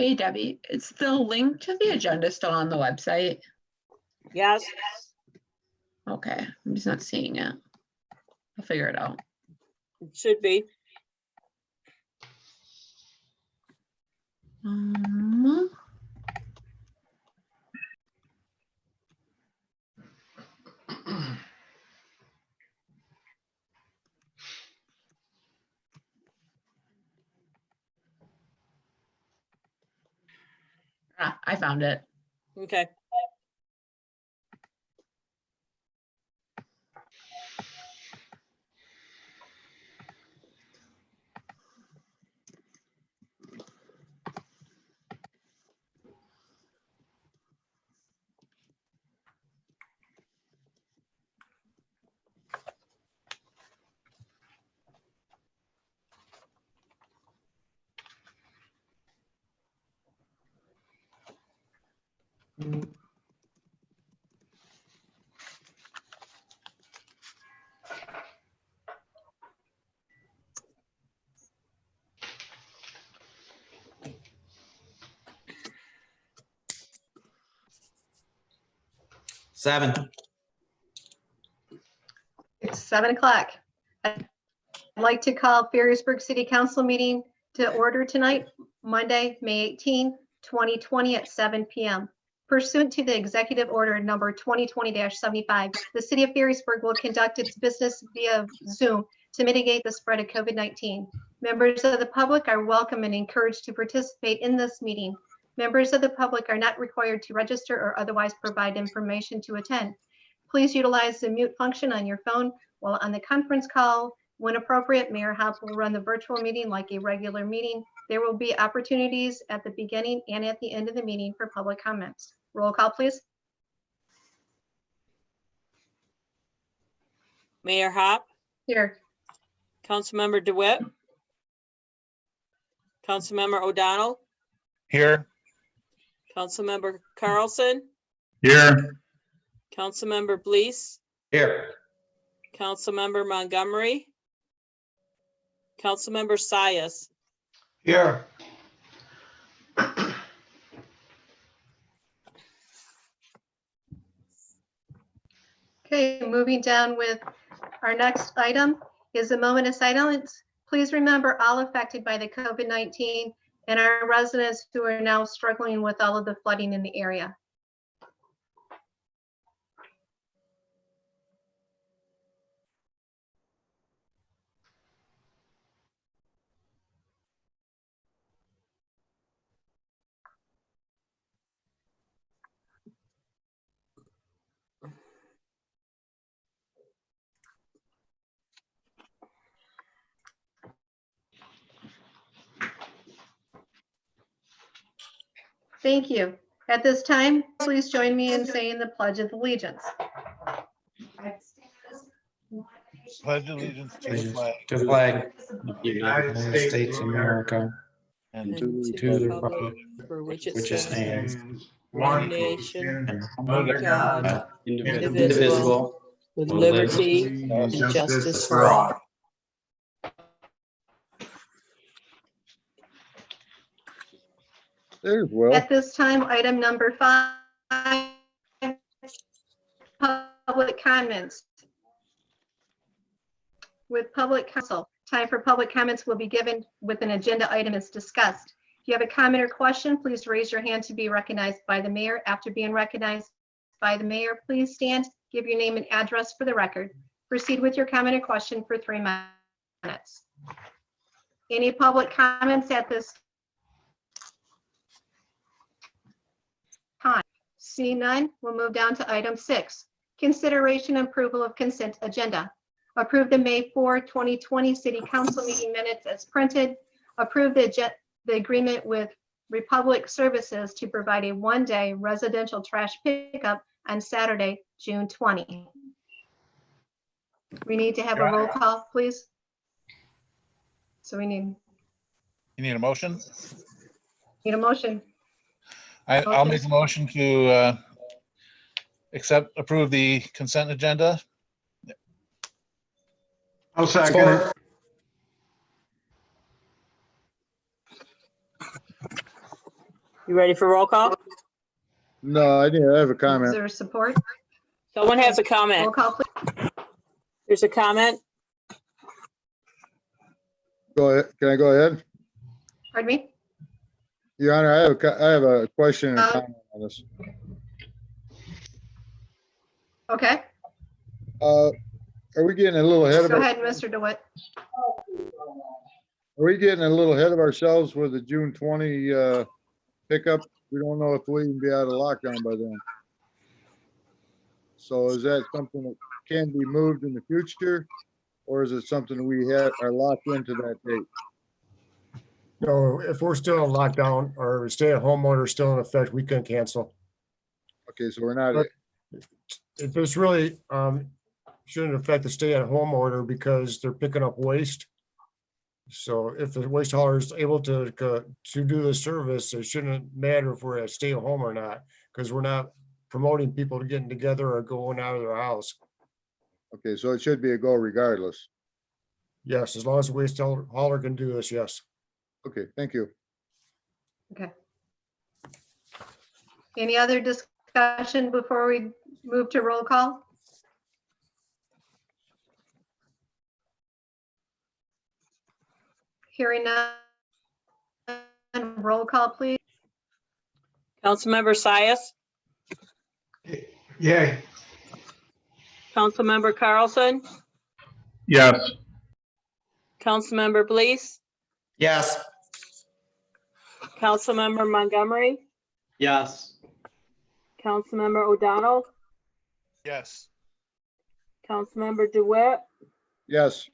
Hey Debbie, is the link to the agenda still on the website? Yes, Okay, I'm just not seeing it. I'll figure it out. it should be. Um, I found it. Okay. It's 7 o'clock. I'd like to call Ferrisburg City Council meeting to order tonight, Monday, May 18, 2020 at 7 p.m. Pursuant to the executive order number 2020-75, the city of Ferrisburg will conduct its business via Zoom to mitigate the spread of COVID-19. Members of the public are welcome and encouraged to participate in this meeting. Members of the public are not required to register or otherwise provide information to attend. Please utilize the mute function on your phone while on the conference call. When appropriate, Mayor Hoppe will run the virtual meeting like a regular meeting. There will be opportunities at the beginning and at the end of the meeting for public comments. Roll call, please. Mayor Hoppe, Here. Councilmember DeWitt, Councilmember O'Donnell, Here. Councilmember Carlson, Here. Councilmember Blees, Here. Councilmember Montgomery, Councilmember Sias. Here. Okay, moving down with our next item is a moment of silence. Please remember all affected by the COVID-19 and our residents who are now struggling with all of the flooding in the area. Thank you. At this time, please join me in saying the Pledge of Allegiance. Pledge allegiance to the flag To the flag of the United States of America and and to the republic For which it which it stands, stands, one nation, and under God, indivisible, with with liberty and justice for all. There's Will. At this time, item number 5, public comments. With public council, time for public comments will be given with an agenda item as discussed. If you have a comment or question, please raise your hand to be recognized by the mayor. After being recognized by the mayor, please stand, give your name and address for the record. Proceed with your comment or question for 3 minutes. Any public comments at this time? See none, we'll move down to item 6. Consideration and approval of consent agenda. Approve the May 4, 2020 City Council meeting minutes as printed. Approve the agreement with Republic Services to provide a 1-day residential trash pickup on Saturday, June 20. We need to have a roll call, please. So we need You need a motion? a motion. I'll make a motion to approve the consent agenda. I'll second it. You ready for roll call? No, I didn't. I have a Is comment. there support? Someone has a Roll comment. call, please. There's a comment. Go ahead. Can I go ahead? Pardon me? Your Honor, I have a question and a comment on this. Okay, Are we getting a little ahead of, go our- ahead, Mr. DeWitt. are we getting a little ahead of ourselves with the June 20 pickup? We don't know if we'll even be out of lockdown by then. So is that something that can be moved in the future? Or is it something we are locked into that date? No, if we're still in lockdown or stay-at-home order still in effect, we can cancel. Okay, so we're not, But if it's really, shouldn't affect the stay-at-home order because they're picking up waste. So if the waste hauler is able to do the service, it shouldn't matter if we're at stay-at-home or not, because we're not promoting people to getting together or going out of their house. okay, so it should be a go regardless. Yes, as long as the waste hauler can do this, yes. Okay, thank you. Okay. Any other discussion before we move to roll call? Hearing none. Roll call, please. Councilmember Sias, Yay. Councilmember Carlson, Yes. Councilmember Blease, Yes. Councilmember Montgomery, Yes. Councilmember O'Donnell, Yes. Councilmember DeWitt, Yes,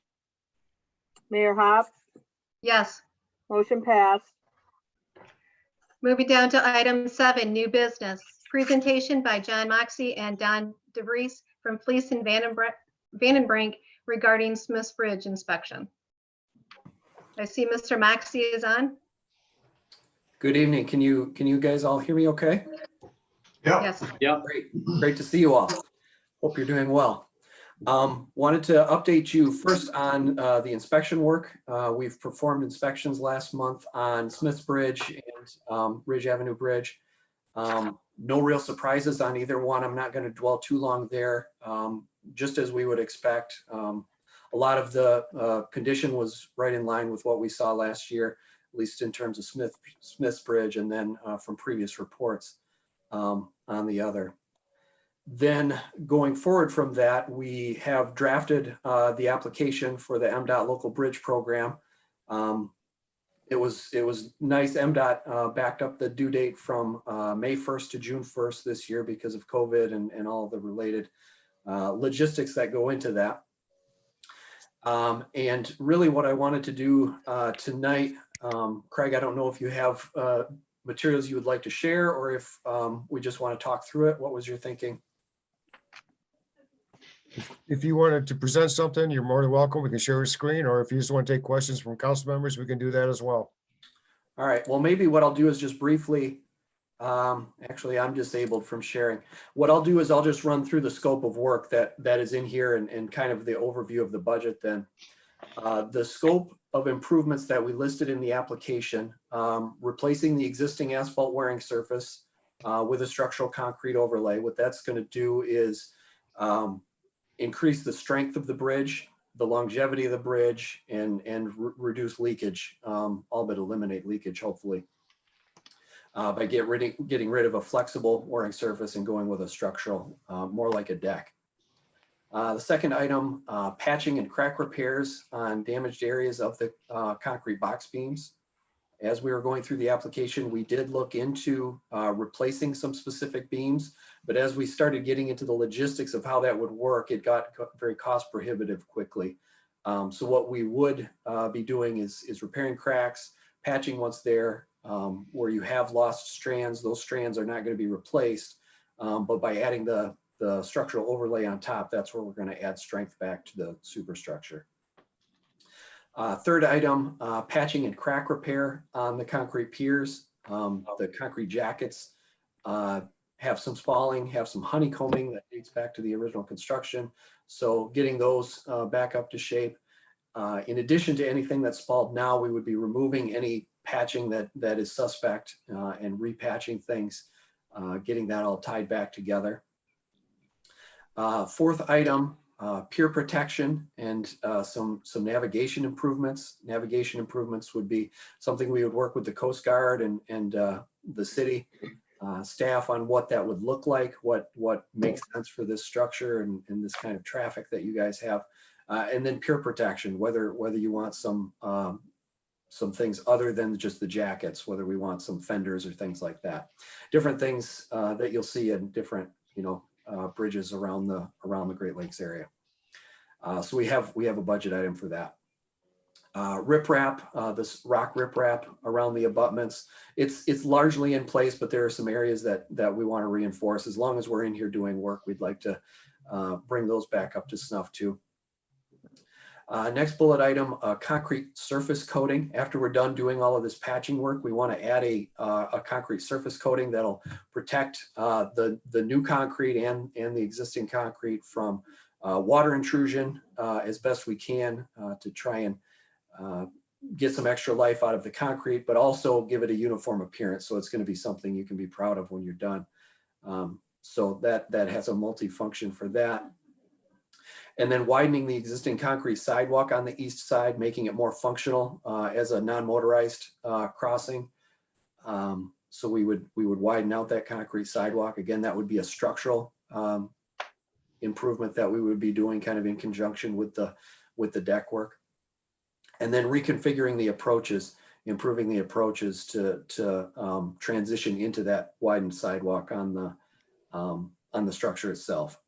Mayor Hop, Yes. motion passed. Moving down to item 7, new business. Presentation by John Moxie and Don DeVries from Fleece and Vandenbrink regarding Smith's Bridge inspection. I see Mr. Moxie is on. Good evening. Can you guys all hear me okay? Yep. Yes. Great to see you all. Hope you're doing well. Wanted to update you first on the inspection work. We've performed inspections last month on Smith's Bridge and Ridge Avenue Bridge. No real surprises on either one. I'm not going to dwell too long there. Just as we would expect, a lot of the condition was right in line with what we saw last year, at least in terms of Smith's Bridge, and then from previous reports on the other. Then going forward from that, we have drafted the application for the MDOT local bridge program. It was nice. MDOT backed up the due date from May 1st to June 1st this year because of COVID and all the related logistics that go into that. And really what I wanted to do tonight, Craig, I don't know if you have materials you would like to share or if we just want to talk through it. What was your thinking? If you wanted to present something, you're more than welcome. We can share a screen, or if you just want to take questions from council members, we can do that as well. All right, well, maybe what I'll do is just briefly, actually, I'm disabled from sharing. What I'll do is I'll just run through the scope of work that is in here and kind of the overview of the budget then. The scope of improvements that we listed in the application, replacing the existing asphalt wearing surface with a structural concrete overlay. What that's going to do is increase the strength of the bridge, the longevity of the bridge, and reduce leakage, all but eliminate leakage, hopefully, by getting rid of a flexible wearing surface and going with a structural, more like a deck. The second item, patching and crack repairs on damaged areas of the concrete box beams. As we were going through the application, we did look into replacing some specific beams, but as we started getting into the logistics of how that would work, it got very cost prohibitive quickly. So what we would be doing is repairing cracks, patching what's there, where you have lost strands. Those strands are not going to be replaced, but by adding the structural overlay on top, that's where we're going to add strength back to the superstructure. Third item, patching and crack repair on the concrete piers. The concrete jackets have some spalling, have some honeycombing that dates back to the original construction. So getting those back up to shape. In addition to anything that's spalled now, we would be removing any patching that is suspect and repatching things, getting that all tied back together. Fourth item, peer protection and some navigation improvements. Navigation improvements would be something we would work with the Coast Guard and the city staff on what that would look like, what makes sense for this structure and this kind of traffic that you guys have. And then peer protection, whether you want some things other than just the jackets, whether we want some fenders or things like that. Different things that you'll see in different, bridges around the Great Lakes area. So we have a budget item for that. Riprap, this rock riprap around the abutments. It's largely in place, but there are some areas that we want to reinforce. As long as we're in here doing work, we'd like to bring those back up to snuff too. Next bullet item, concrete surface coating. After we're done doing all of this patching work, we want to add a concrete surface coating that'll protect the new concrete and the existing concrete from water intrusion as best we can to try and get some extra life out of the concrete, but also give it a uniform appearance. So it's going to be something you can be proud of when you're done. So that has a multi-function for that. And then widening the existing concrete sidewalk on the east side, making it more functional as a non-motorized crossing. So we would widen out that concrete sidewalk. Again, that would be a structural improvement that we would be doing kind of in conjunction with the deck work. And then reconfiguring the approaches, improving the approaches to transition into that widened sidewalk on the structure itself.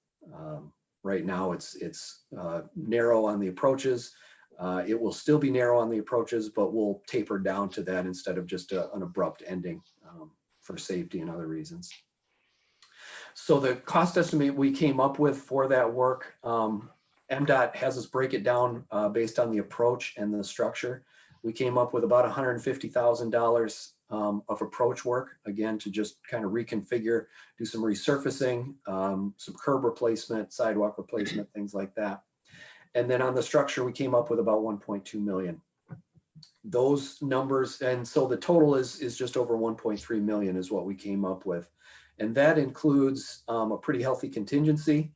Right now it's narrow on the approaches. It will still be narrow on the approaches, but we'll taper down to that instead of just an abrupt ending for safety and other reasons. So the cost estimate we came up with for that work, MDOT has us break it down based on the approach and the structure. We came up with about $150,000 of approach work, again, to just kind of reconfigure, do some resurfacing, some curb replacement, sidewalk replacement, things like that. And then on the structure, we came up with about 1.2 million. Those numbers, and so the total is just over 1.3 million is what we came up with. And that includes a pretty healthy contingency.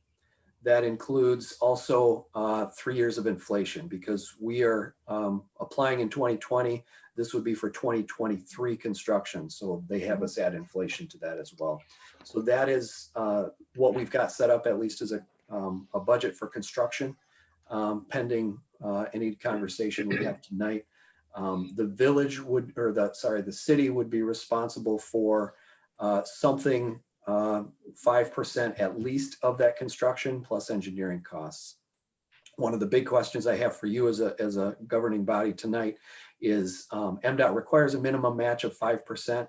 That includes also 3 years of inflation, because we are applying in 2020. This would be for 2023 construction. So they have us add inflation to that as well. So that is what we've got set up, at least as a budget for construction, pending any conversation we have tonight. The village would, or the city would be responsible for something 5% at least of that construction plus engineering costs. One of the big questions I have for you as a governing body tonight is MDOT requires a minimum match of 5%.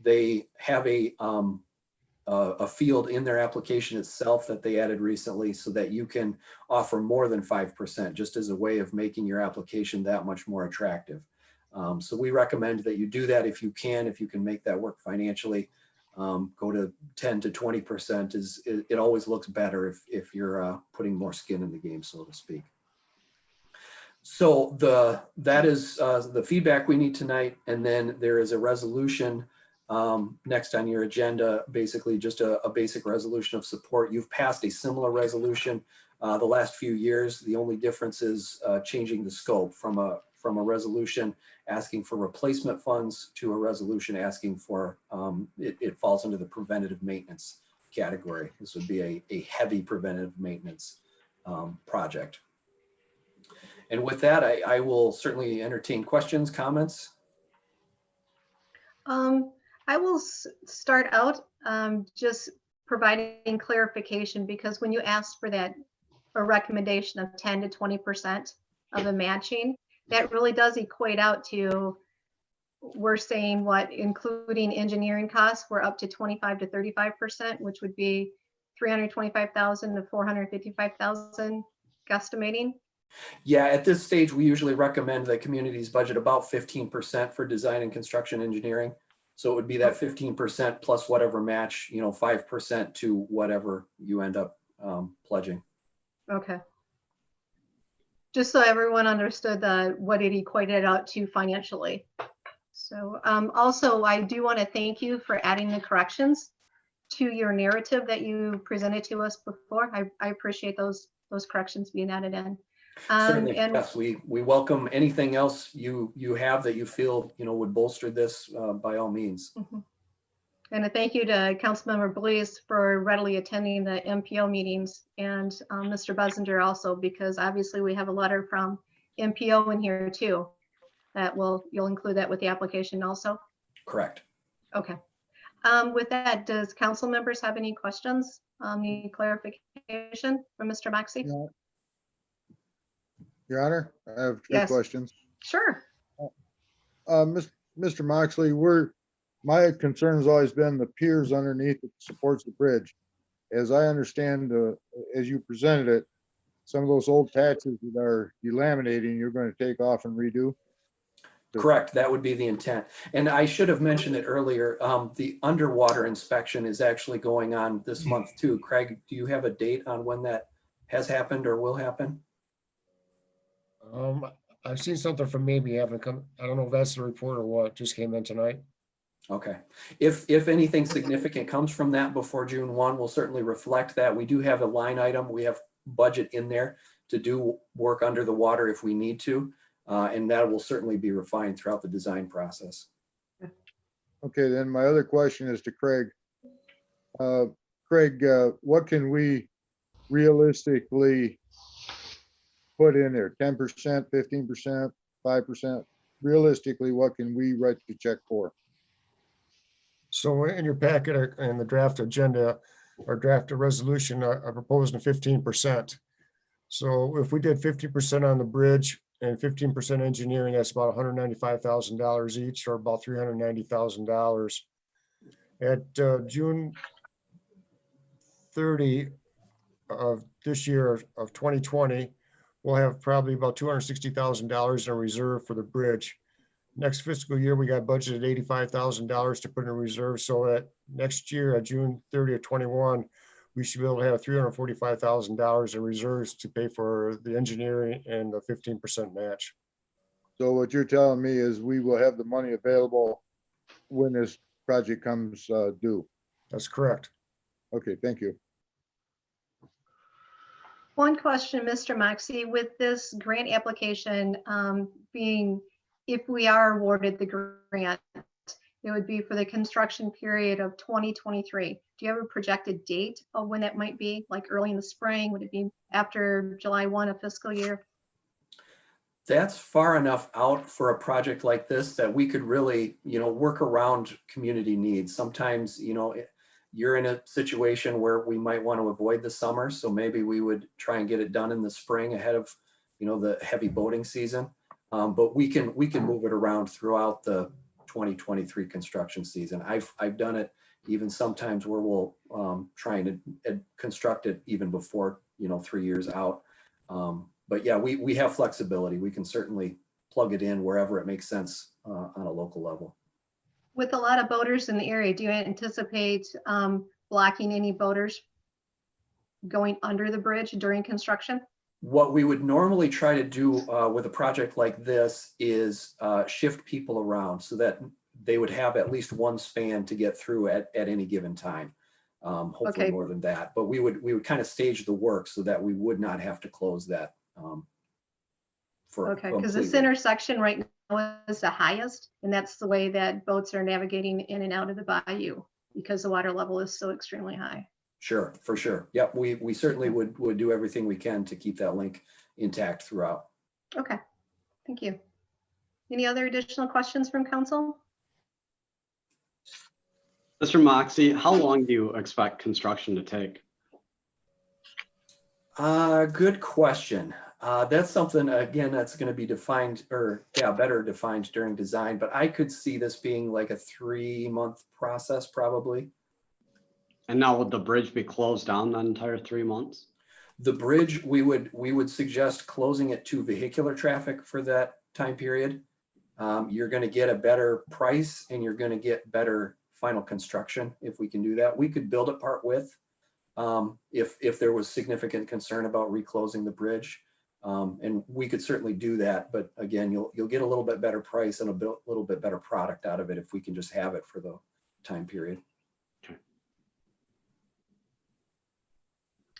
They have a field in their application itself that they added recently so that you can offer more than 5%, just as a way of making your application that much more attractive. So we recommend that you do that if you can make that work financially. Go to 10 to 20% it always looks better if you're putting more skin in the game, so to speak. So that is the feedback we need tonight. And then there is a resolution next on your agenda, basically just a basic resolution of support. You've passed a similar resolution the last few years. The only difference is changing the scope from a resolution asking for replacement funds to a resolution asking for, it falls under the preventative maintenance category. This would be a heavy preventative maintenance project. And with that, I will certainly entertain questions, comments. I will start out just providing clarification, because when you asked for that, a recommendation of 10 to 20% of the matching, that really does equate out to, we're saying what, including engineering costs, we're up to 25 to 35%, which would be 325,000 to 455,000 guesstimating. Yeah, at this stage, we usually recommend that communities budget about 15% for design and construction engineering. So it would be that 15% plus whatever match, 5% to whatever you end up pledging. Okay. Just so everyone understood what it equated out to financially. So also, I do want to thank you for adding the corrections to your narrative that you presented to us before. I appreciate those corrections being added in. Certainly, And yes, we welcome anything else you have that you feel, would bolster this, by all means. And a thank you to Councilmember Belize for readily attending the MPO meetings, and Mr. Buzzinger also, because obviously we have a letter from MPO in here too. You'll include that with the application also? Correct. Okay. With that, does council members have any questions? Any clarification from Mr. Maxey? No. Your Honor, I have two Yes. questions. Sure. Mr. Moxley, my concern has always been the piers underneath that supports the bridge. As I understand, as you presented it, some of those old patches that are delaminating, you're going to take off and redo. Correct. That would be the intent. And I should have mentioned it earlier. The underwater inspection is actually going on this month too. Craig, do you have a date on when that has happened or will happen? I've seen something from maybe haven't come, I don't know if that's the report or what, just came in tonight. Okay. If anything significant comes from that before June 1, we'll certainly reflect that. We do have a line item. We have budget in there to do work under the water if we need to. And that will certainly be refined throughout the design process. Okay, then my other question is to Craig. Craig, what can we realistically put in there? 10%, 15%, 5%? Realistically, what can we write the check for? So in your packet and the draft agenda or draft a resolution, I proposed a 15%. So if we did 50% on the bridge and 15% engineering, that's about $195,000 each, or about $390,000. At June 30 of this year of 2020, we'll have probably about $260,000 in reserve for the bridge. Next fiscal year, we got budgeted $85,000 to put in reserve. So at next year, at June 30th, 21, we should be able to have $345,000 in reserves to pay for the engineering and the 15% match. So what you're telling me is we will have the money available when this project comes due. That's correct. Okay, thank you. One question, Mr. Maxey, with this grant application being, if we are awarded the grant, it would be for the construction period of 2023. Do you have a projected date of when that might be? Like early in the spring? Would it be after July 1 of fiscal year? That's far enough out for a project like this that we could really, work around community needs. Sometimes, you're in a situation where we might want to avoid the summer. So maybe we would try and get it done in the spring ahead of, the heavy boating season. But we can move it around throughout the 2023 construction season. I've done it even sometimes where we'll try and construct it even before, 3 years out. But yeah, we have flexibility. We can certainly plug it in wherever it makes sense on a local level. With a lot of boaters in the area, do you anticipate blocking any boaters going under the bridge during construction? What we would normally try to do with a project like this is shift people around so that they would have at least one span to get through at any given time. Hopefully more than that, but we would kind of stage the work so that we would not have to close that. Because this intersection right now is the highest, and that's the way that boats are navigating in and out of the bayou because the water level is so extremely high. Sure, for sure. Yep, we certainly would do everything we can to keep that link intact throughout. Okay, thank you. Any other additional questions from council? Mr. Moxey, how long do you expect construction to take? Good question. That's something, again, that's going to be defined better defined during design, but I could see this being like a 3-month process probably. And now would the bridge be closed down the entire 3 months? The bridge, we would suggest closing it to vehicular traffic for that time period. You're going to get a better price and you're going to get better final construction if we can do that. We could build it part width if there was significant concern about reclosing the bridge. And we could certainly do that, but again, you'll get a little bit better price and little bit better product out of it if we can just have it for the time period.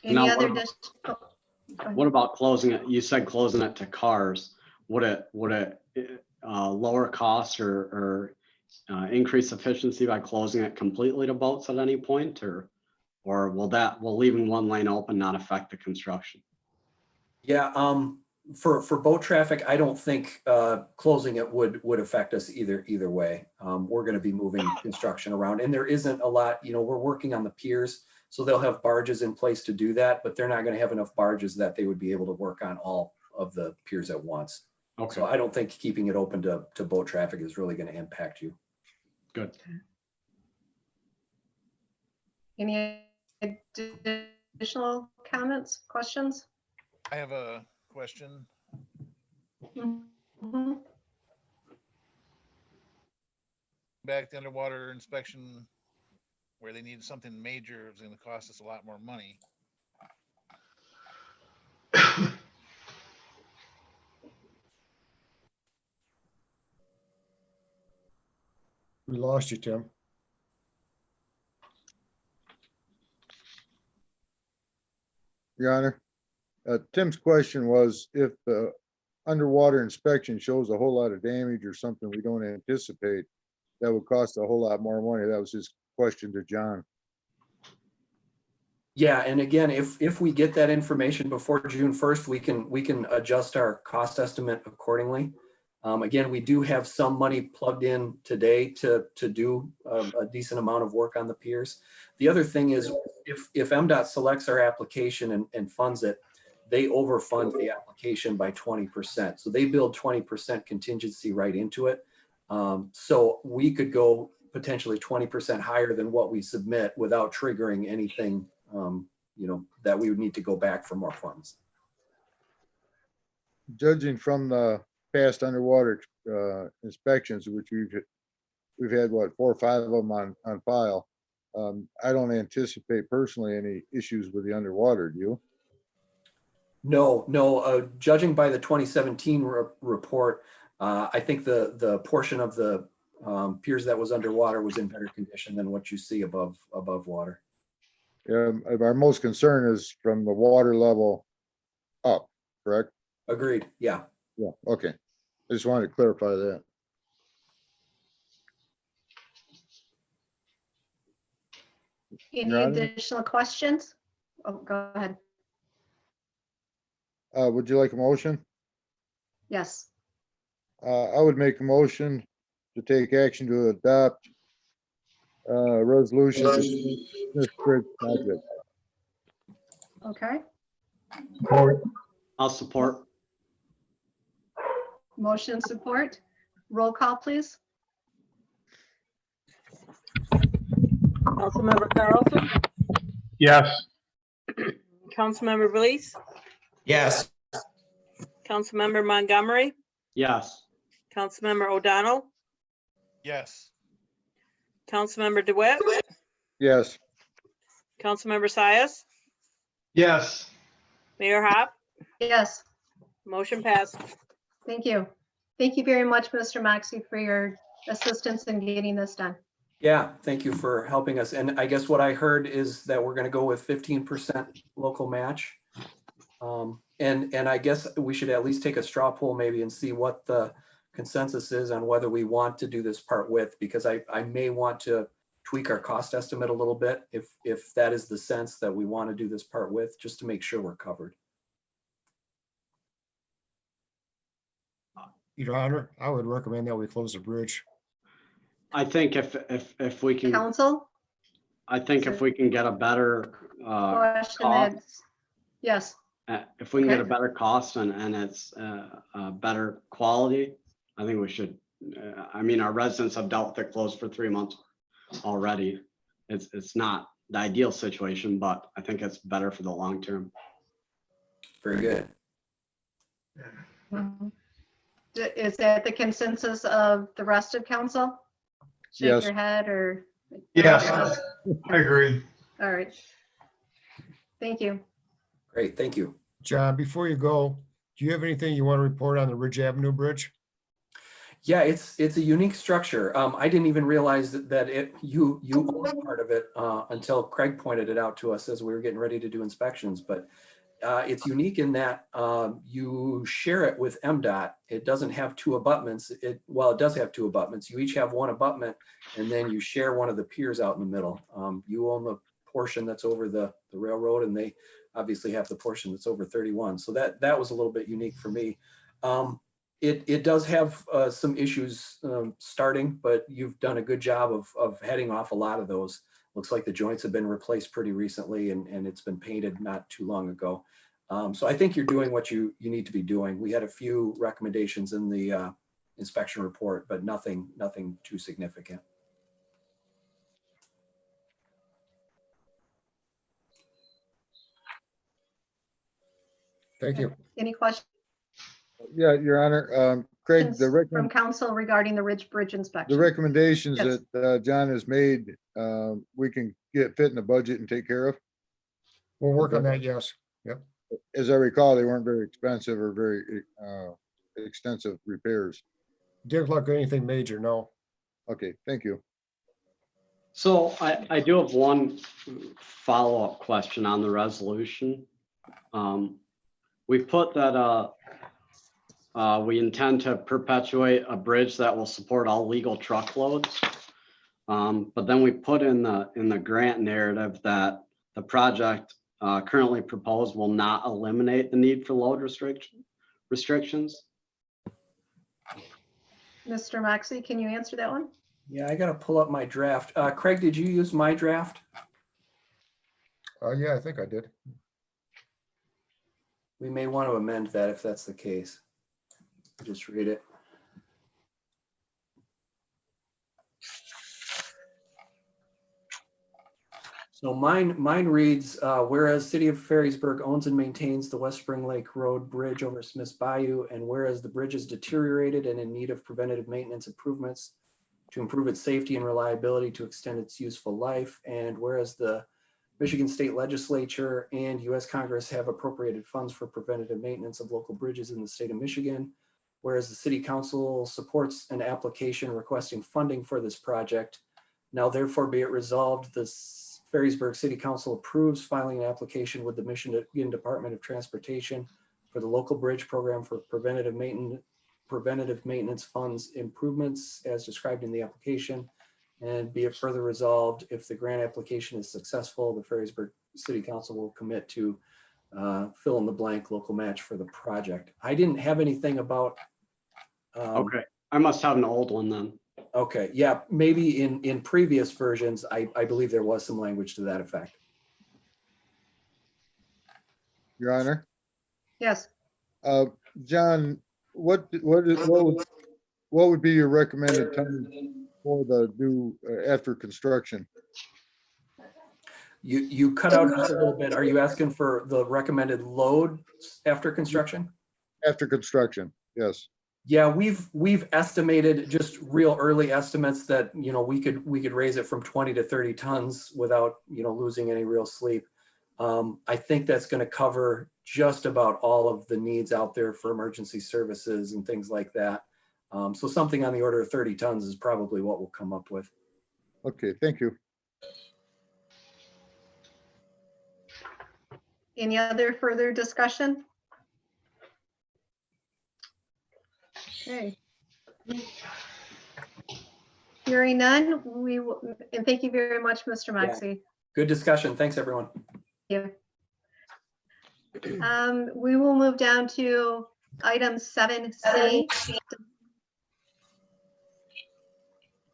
Any Now, other? What about closing it? You said closing it to cars. Would it lower costs or increase efficiency by closing it completely to boats at any point, or will leaving one lane open not affect the construction? Yeah, for boat traffic, I don't think closing it would affect us either way. We're going to be moving construction around, and there isn't a lot. We're working on the piers, so they'll have barges in place to do that, but they're not going to have enough barges that they would be able to work on all of the piers at once. Okay, So I don't think keeping it open to boat traffic is really going to impact you. good. Any additional comments, questions? I have a question. Mhm. Back to underwater inspection, where they need something major, it's gonna cost us a lot more money. We lost you, Tim. Your Honor, Tim's question was if the underwater inspection shows a whole lot of damage or something we don't anticipate, that would cost a whole lot more money. That was his question to John. Yeah, and again, if we get that information before June 1st, we can adjust our cost estimate accordingly. Again, we do have some money plugged in today to do a decent amount of work on the piers. The other thing is if MDOT selects our application and funds it, they overfund the application by 20%. So they build 20% contingency right into it. So we could go potentially 20% higher than what we submit without triggering anything, that we would need to go back for more funds. Judging from the past underwater inspections, which we've had, what, 4 or 5 of them on file. I don't anticipate personally any issues with the underwater, do you? No. Judging by the 2017 report, I think the portion of the piers that was underwater was in better condition than what you see above water. Our most concern is from the water level up, correct? Agreed. Yeah. Yeah, okay. I just wanted to clarify that. Any Your Honor? additional questions? Oh, go ahead. Would you like a motion? Yes. I would make a motion to take action to adopt resolution for Smith Bridge project. Okay. I'll support. Motion support. Roll call, please. Councilmember Carlson, Yes. Councilmember Belize, Yes. Councilmember Montgomery, Yes. Councilmember O'Donnell, Yes, Councilmember DeWitt, Yes, Councilmember Sias, Yes. Mayor Hop, Yes. motion passed. Thank you. Thank you very much, Mr. Moxie, for your assistance in getting this done. Yeah. Thank you for helping us. And I guess what I heard is that we're going to go with 15% local match. And I guess we should at least take a straw poll maybe and see what the consensus is on whether we want to do this part with, because I may want to tweak our cost estimate a little bit if that is the sense that we want to do this part with, just to make sure we're covered. Your Honor, I would recommend that we close the bridge. I think if we can, Council? I think if we can get a better, Question cost. is, yes. If we can get a Okay. better cost and it's a better quality, I think we should. I mean, our residents have dealt with it closed for 3 months already. It's not the ideal situation, but I think it's better for the long term. Very good. Mhm. Is that the consensus of the rest of council? Shake Yes. your head or? Yes. I agree. All right. Thank you. Great. Thank you. John, before you go, Do you have anything you want to report on the Ridge Avenue Bridge? Yeah, it's a unique structure. I didn't even realize that you own part of it until Craig pointed it out to us as we were getting ready to do inspections. But it's unique in that you share it with MDOT. It doesn't have two abutments. It does have two abutments. You each have one abutment, and then you share one of the piers out in the middle. You own the portion that's over the railroad, and they obviously have the portion that's over 31. So that was a little bit unique for me. It does have some issues starting, but you've done a good job of heading off a lot of those. Looks like the joints have been replaced pretty recently, and it's been painted not too long ago. So I think you're doing what you need to be doing. We had a few recommendations in the inspection report, but nothing too significant. Thank you. Any questions Yeah, Your Honor, Craig, from council regarding the Ridge Bridge the inspection? recommendations Yes. that John has made, we can fit in the budget and take care of. We'll work on that, yes. As I recall, they weren't very expensive or very extensive repairs. Didn't look like anything major, no. Okay, thank you. So I do have one follow-up question on the resolution. We put that we intend to perpetuate a bridge that will support all legal truckloads. But then we put in the grant narrative that the project currently proposed will not eliminate the need for load restrictions. Mr. Moxie, can you answer that one? Yeah, I got to pull up my draft. Craig, did you use my draft? Yeah, I think I did. We may want to amend that if that's the case. Just read it. So mine reads, whereas City of Ferrysburg owns and maintains the West Spring Lake Road Bridge over Smith's Bayou, and whereas the bridge is deteriorated and in need of preventative maintenance improvements to improve its safety and reliability to extend its useful life, and whereas the Michigan State Legislature and U.S. Congress have appropriated funds for preventative maintenance of local bridges in the state of Michigan, whereas the City Council supports an application requesting funding for this project, now therefore be it resolved, the Ferrysburg City Council approves filing an application with the Michigan Department of Transportation for the local bridge program for preventative maintenance funds improvements as described in the application. And be it further resolved, if the grant application is successful, the Ferrysburg City Council will commit to fill in the blank local match for the project. I didn't have anything about. Okay, I must have an old one then. Okay, yeah, maybe in previous versions, I believe there was some language to that effect. Your Honor, Yes. John, what would be your recommended time for the new after construction? You cut out just a little bit. Are you asking for the recommended load after construction? After construction, yes. Yeah, we've estimated just real early estimates that, you know, we could raise it from 20 to 30 tons without, you know, losing any real sleep. I think that's going to cover just about all of the needs out there for emergency services and things like that. So something on the order of 30 tons is probably what we'll come up with. Okay, thank you. Any other further discussion? Okay. Hearing none, we will, and thank you very much, Mr. Moxie. Good discussion. Thanks, everyone. Thank you. We will move down to item 7C.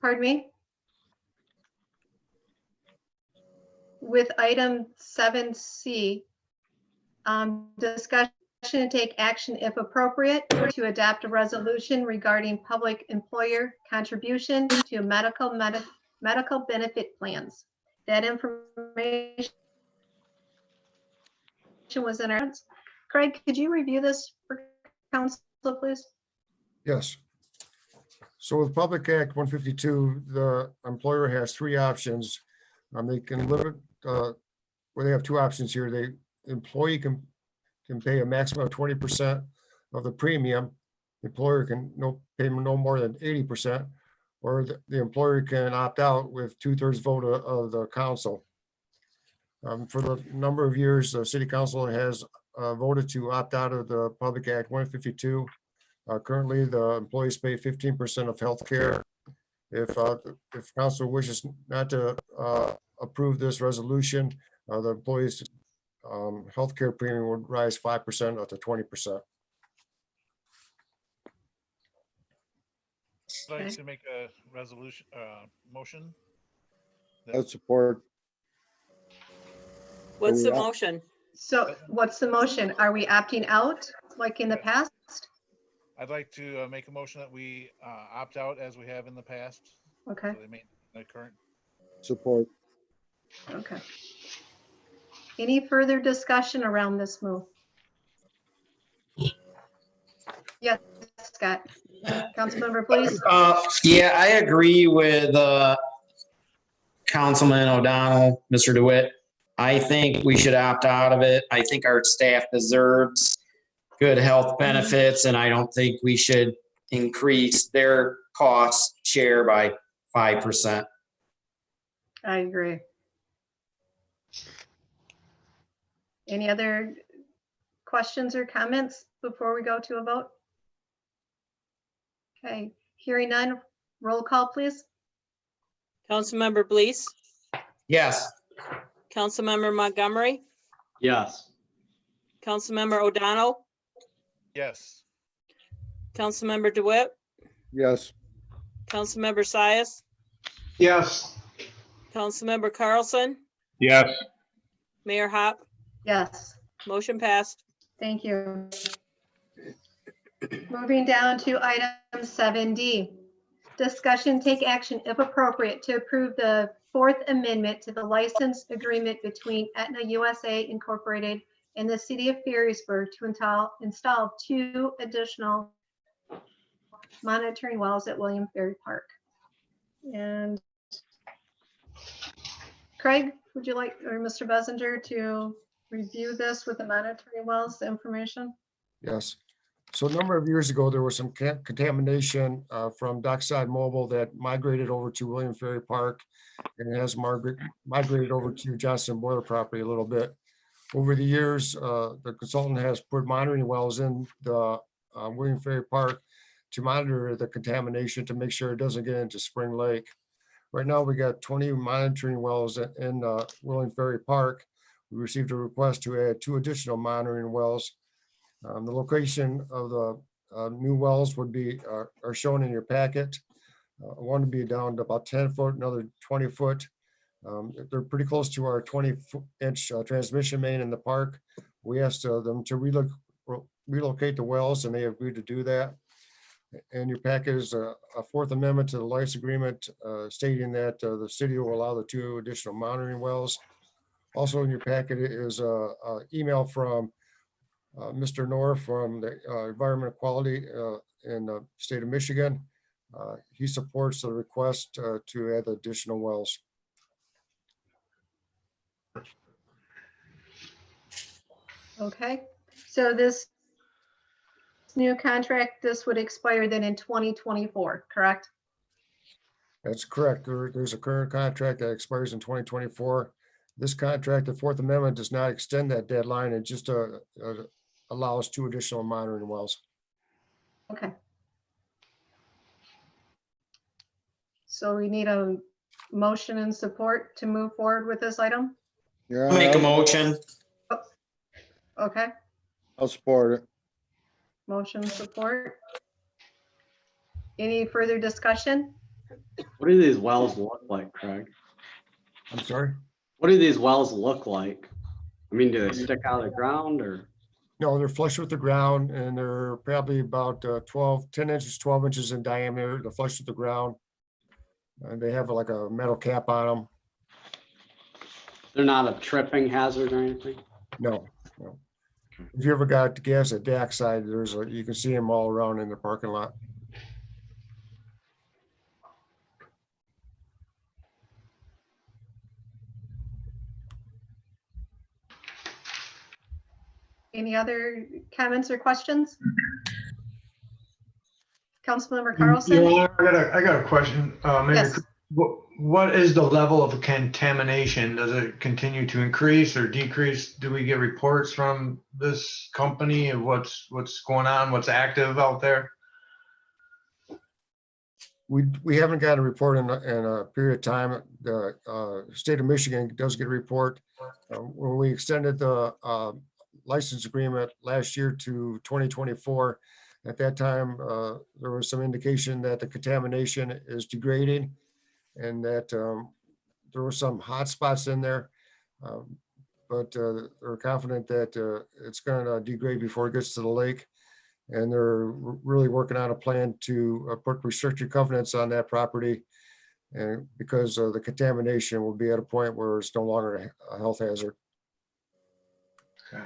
Pardon me? With item 7C, discussion and take action if appropriate to adopt a resolution regarding public employer contribution to medical benefit plans. That information was in our. Craig, could you review this for council, please? Yes. So with Public Act 152, the employer has three options. They can limit, well, they have two options here. The employee can pay a maximum of 20% of the premium. The employer can pay no more than 80%, or the employer can opt out with 2/3 vote of the council. For the number of years, the city council has voted to opt out of the Public Act 152. Currently, the employees pay 15% of healthcare. If council wishes not to approve this resolution, the employees' healthcare premium would rise 5% up to 20%. I'd like Okay. to make a resolution, motion. I support. What's the we- motion? So what's the motion? Are we opting out like in the past? I'd like to make a motion that we opt out as we have in the past. Okay, So they maintain the current. Support. okay. Any further discussion around this move? Yes, Scott. Councilmember, please. Yeah, I agree with Councilman O'Donnell, Mr. DeWitt. I think we should opt out of it. I think our staff deserves good health benefits, and I don't think we should increase their cost share by 5%. I agree. Any other questions or comments before we go to a vote? Okay, hearing none, roll call, please. Councilmember Blease, Yes. Councilmember Montgomery, Yes. Councilmember O'Donnell, Yes. Councilmember DeWitt, Yes. Councilmember Sias, Yes. Councilmember Carlson, Yes. Mayor Hop, Yes, motion passed. thank you. Moving down to item 7D. Discussion, take action if appropriate to approve the Fourth Amendment to the license agreement between Aetna USA Incorporated and the City of Ferrisburg to install 2 additional monitoring wells at William Ferry Park. And Craig, would you like, or Mr. Bessinger, to review this with the monitoring wells information? Yes. So a number of years ago, there was some contamination from Dockside Mobile that migrated over to William Ferry Park and has migrated over to Johnson Boiler property a little bit. Over the years, the consultant has put monitoring wells in the William Ferry Park to monitor the contamination to make sure it doesn't get into Spring Lake. Right now, we got 20 monitoring wells in William Ferry Park. We received a request to add 2 additional monitoring wells. The location of the new wells would be are shown in your packet. One would be down to about 10 foot, another 20 foot. They're pretty close to our 20-inch transmission main in the park. We asked them to relocate the wells, and they agreed to do that. And your packet is a Fourth Amendment to the license agreement stating that the city will allow the 2 additional monitoring wells. Also in your packet is an email from Mr. Knorr from the Environmental Quality in the state of Michigan. He supports the request to add additional wells. Okay, so this new contract, this would expire then in 2024, correct? That's correct. There's a current contract that expires in 2024. This contract, the Fourth Amendment, does not extend that deadline. It just allows 2 additional monitoring wells. Okay. So we need a motion and support to move forward with this item? Yeah. Make a motion. Okay, I'll support it. motion support. Any further discussion? What do these wells look like, Craig? I'm sorry? What do these wells look like? I mean, do they stick out of the ground or? No, they're flush with the ground, and they're probably about 10 inches, 12 inches in diameter. They're flush with the ground. And they have like a metal cap on them. They're not a tripping hazard or anything? No, no. If you ever got gas at Dockside, you can see them all around in the parking lot. Any other comments or questions? Councilmember Your Carlson? Honor, I got a question. Maybe Yes. what is the level of contamination? Does it continue to increase or decrease? Do we get reports from this company of what's going on, what's active out there? We haven't got a report in a period of time. The state of Michigan does get a report. When we extended the license agreement last year to 2024, at that time, there was some indication that the contamination is degrading and that there were some hot spots in there. But they're confident that it's going to degrade before it gets to the lake. And they're really working on a plan to put restricted covenants on that property. And because the contamination will be at a point where it's no longer a health hazard. Okay.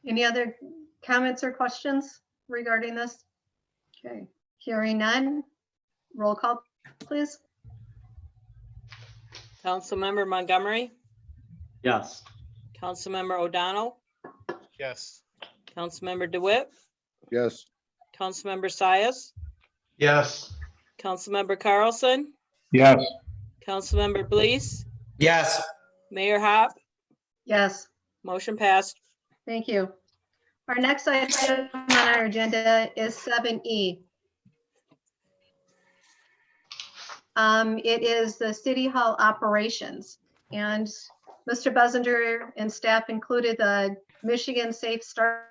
Any other comments or questions regarding this? Okay, hearing none. Roll call, please. Councilmember Montgomery, Yes. Councilmember O'Donnell, Yes. Councilmember DeWitt, Yes. Councilmember Sias, Yes. Councilmember Carlson, Yes. Councilmember Blease, Yes. Mayor Hop, Yes, motion passed. thank you. Our next item on our agenda is 7E. It is the City Hall operations. And Mr. Buzzinger and staff included the Michigan Safe Start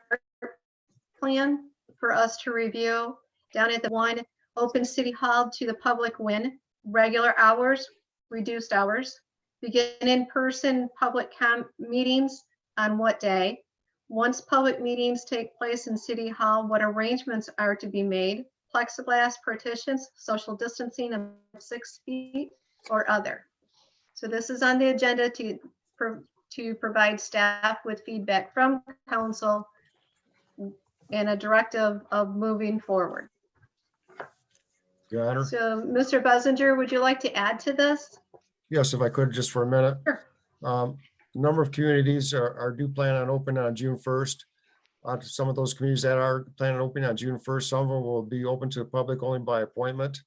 plan for us to review down at the one open City Hall to the public when regular hours, reduced hours, begin in-person public meetings on what day. Once public meetings take place in City Hall, what arrangements are to be made, plexiglass partitions, social distancing of 6 feet or other. So this is on the agenda to provide staff with feedback from council and a directive of moving forward. Your Honor. So Mr. Buzzinger, would you like to add to this? Yes, if I could, just for a minute. Sure. A number of communities do plan on opening on June 1st. Some of those communities that are planning on opening on June 1st, some of them will be open to the public only by appointment.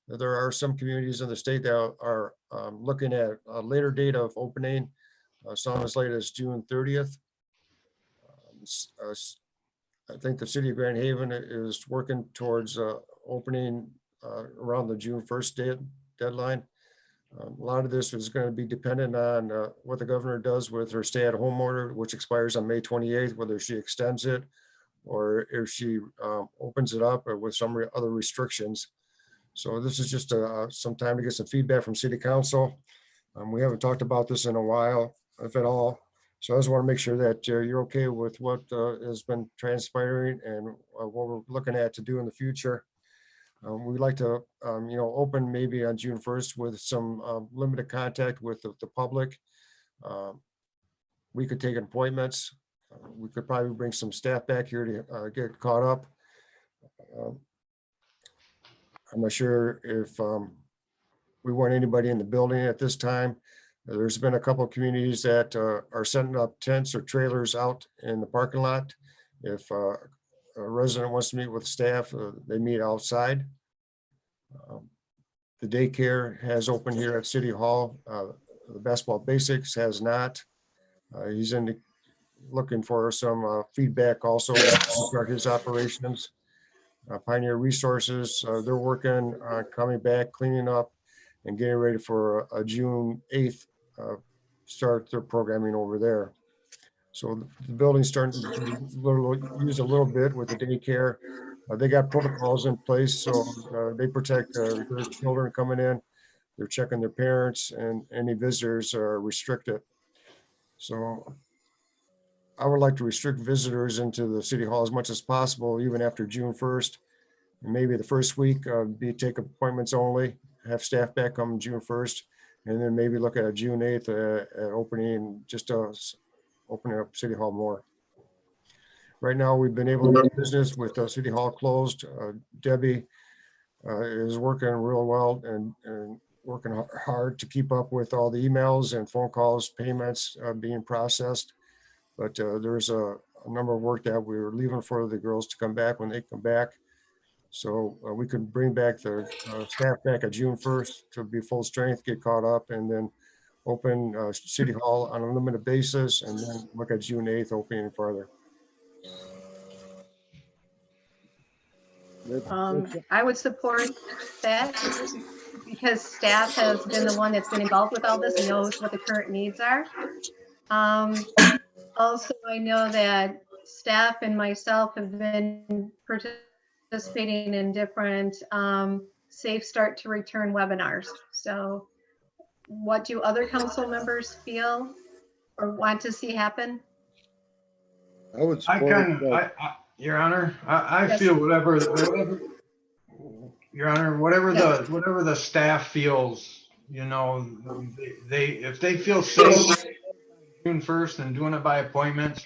There are some communities in the state that are looking at a later date of opening, some as late as June 30th. I think the city of Grand Haven is working towards opening around the June 1st deadline. A lot of this is going to be dependent on what the governor does with her stay-at-home order, which expires on May 28th, whether she extends it or if she opens it up with some other restrictions. So this is just some time to get some feedback from city council. We haven't talked about this in a while, if at all. So I just want to make sure that you're okay with what has been transpiring and what we're looking at to do in the future. We'd like to, open maybe on June 1st with some limited contact with the public. We could take appointments. We could probably bring some staff back here to get caught up. I'm not sure if we want anybody in the building at this time. There's been a couple of communities that are setting up tents or trailers out in the parking lot. If a resident wants to meet with staff, they meet outside. The daycare has opened here at City Hall. The Basketball Basics has not. He's looking for some feedback also to start his operations. Pioneer Resources, they're working on coming back, cleaning up, and getting ready for a June 8th start their programming over there. So the building's starting to use a little bit with the daycare. They got protocols in place, so they protect their children coming in. They're checking their parents, and any visitors are restricted. So I would like to restrict visitors into the City Hall as much as possible, even after June 1st. And maybe the first week take appointments only, have staff back on June 1st, and then maybe look at a June 8th at opening, just opening up City Hall more. Right now, we've been able to do business with City Hall closed. Debbie is working real well and working hard to keep up with all the emails and phone calls, payments being processed. But there's a a number of work that we were leaving for the girls to come back when they come back. So we could bring back the staff back at June 1st to be full strength, get caught up, and then open City Hall on a limited basis, and then look at June 8th opening further. I would support that because staff has been the one that's been involved with all this and knows what the current needs are. Also, I know that staff and myself have been participating in different Safe Start to Return webinars. So what do other council members feel or want to see happen? I would I support kind that. of, Your Honor, I Yes. feel whatever, Your Honor, whatever Yes. whatever the staff feels, you know, if they feel safe June 1st and doing it by appointments,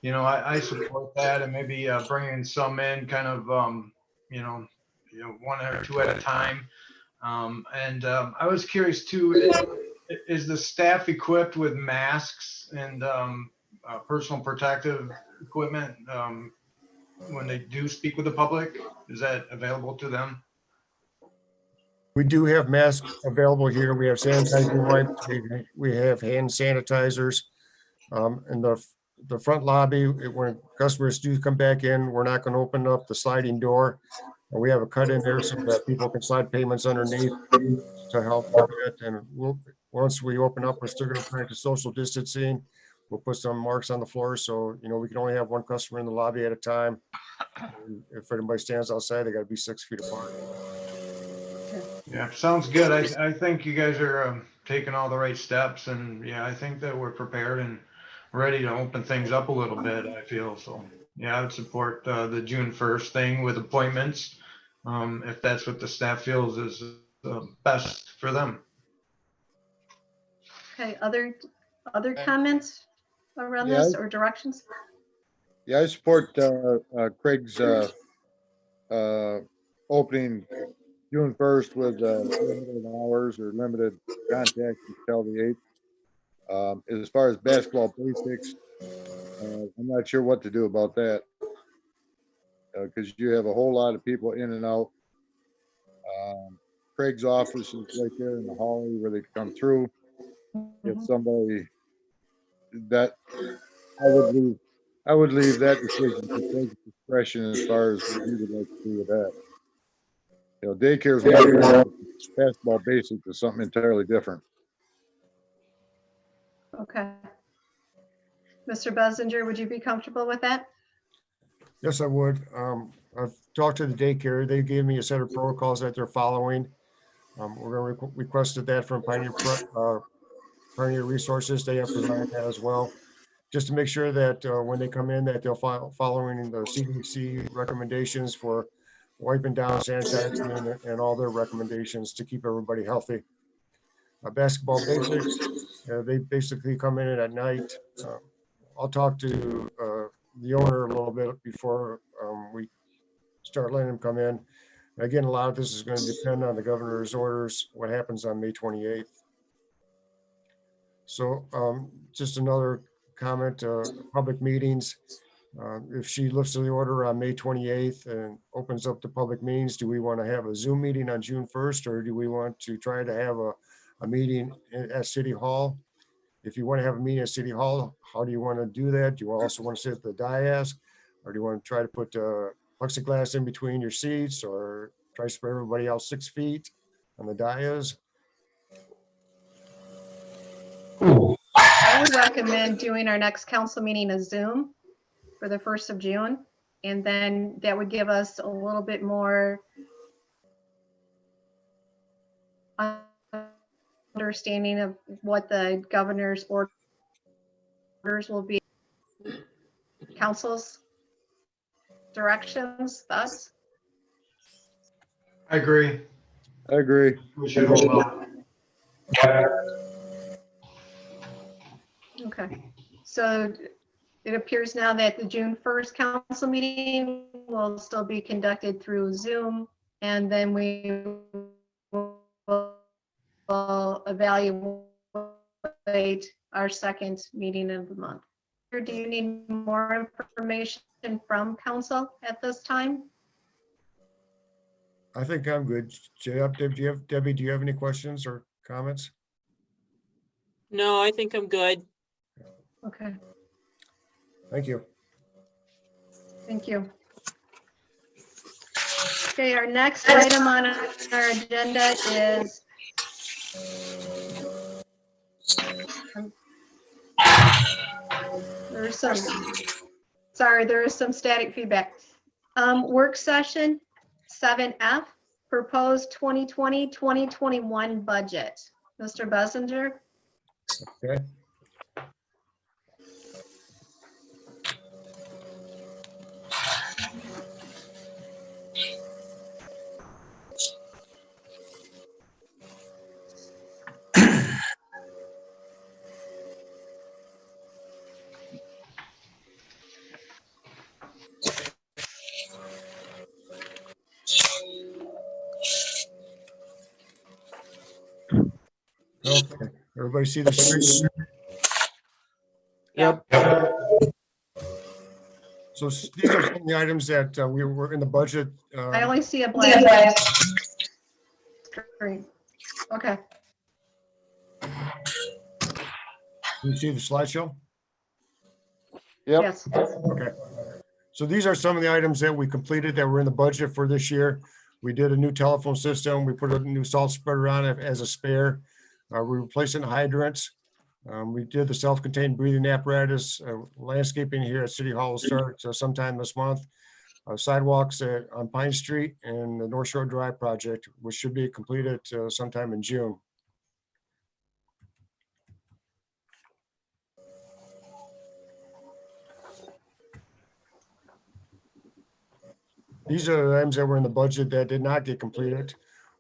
you know, I support that, and maybe bringing some in kind of, you know, one or two at a time. I was curious too, is the staff equipped with masks and personal protective equipment when they do speak with the public? Is that available to them? We do have masks available here. We have sanitizing wipes. We have hand sanitizers. In the front lobby, when customers do come back in, we're not going to open up the sliding door. And we have a cut in there so that people can slide payments underneath to help with it. And once we open up, we're still going to practice social distancing. We'll put some marks on the floor so, you know, we can only have one customer in the lobby at a time. And if anybody stands outside, they got to be 6 feet apart. Yeah, sounds good. I think you guys are taking all the right steps, and yeah, I think that we're prepared and ready to open things up a little bit, I feel. So yeah, I would support the June 1st thing with appointments, if that's what the staff feels is best for them. Okay, other comments around Yeah. this or directions? Yeah, I support Craig's opening June 1st with limited hours or limited contact until the 8th. As far as basketball basics, I'm not sure what to do about that. Because you have a whole lot of people in and out. Craig's office is right there in the hallway where they come through. If somebody that I would leave that decision to Craig's discretion as far as what he would like to do with that. You know, daycare is one thing, basketball basics is something entirely different. Okay. Mr. Bessinger, would you be comfortable with that? Yes, I would. I've talked to the daycare. They gave me a set of protocols that they're following. We're going to requested that from Pioneer Resources. They have provided that as well, just to make sure that when they come in, that they'll following the CDC recommendations for wiping down, sanitizing, and all their recommendations to keep everybody healthy. Basketball basics, they basically come in at night. I'll talk to the owner a little bit before we start letting them come in. Again, a lot of this is going to depend on the governor's orders, what happens on May 28th. So just another comment, public meetings. If she lifts the order on May 28th and opens up the public meetings, do we want to have a Zoom meeting on June 1st, or do we want to try to have a meeting at City Hall? If you want to have a meeting at City Hall, how do you want to do that? Do you also want to sit at the dais, or do you want to try to put plexiglass in between your seats, or try to spread everybody out 6 feet on the dais? I would recommend doing our next council meeting as Zoom for the 1st of June. And then that would give us a little bit more understanding of what the governor's orders will be, council's directions, thus. I agree. I agree. We should hold on. Okay, so it appears now that the June 1st council meeting will still be conducted through Zoom, and then we will evaluate our second meeting of the month. do you need more information from council at this time? I think I'm good. Debbie, do you have any questions or comments? No, I think I'm good. Okay, Thank you. thank you. Okay, our next item on our agenda is there is some static feedback. Work session 7F, proposed 2020-2021 budget. Mr. Bessinger? Okay. Okay, everybody see the screen? Yep. So these are some of the items that we were in the budget. I only see a blank screen. Okay, You see the slideshow? Yep. yes. Okay. So these are some of the items that we completed that were in the budget for this year. We did a new telephone system. We put a new salt spreader on it as a spare. We replaced the hydrants. We did the self-contained breathing apparatus. Landscaping here at City Hall will start sometime this month. Sidewalks on Pine Street and the North Shore Drive project, which should be completed sometime in June. These are the items that were in the budget that did not get completed.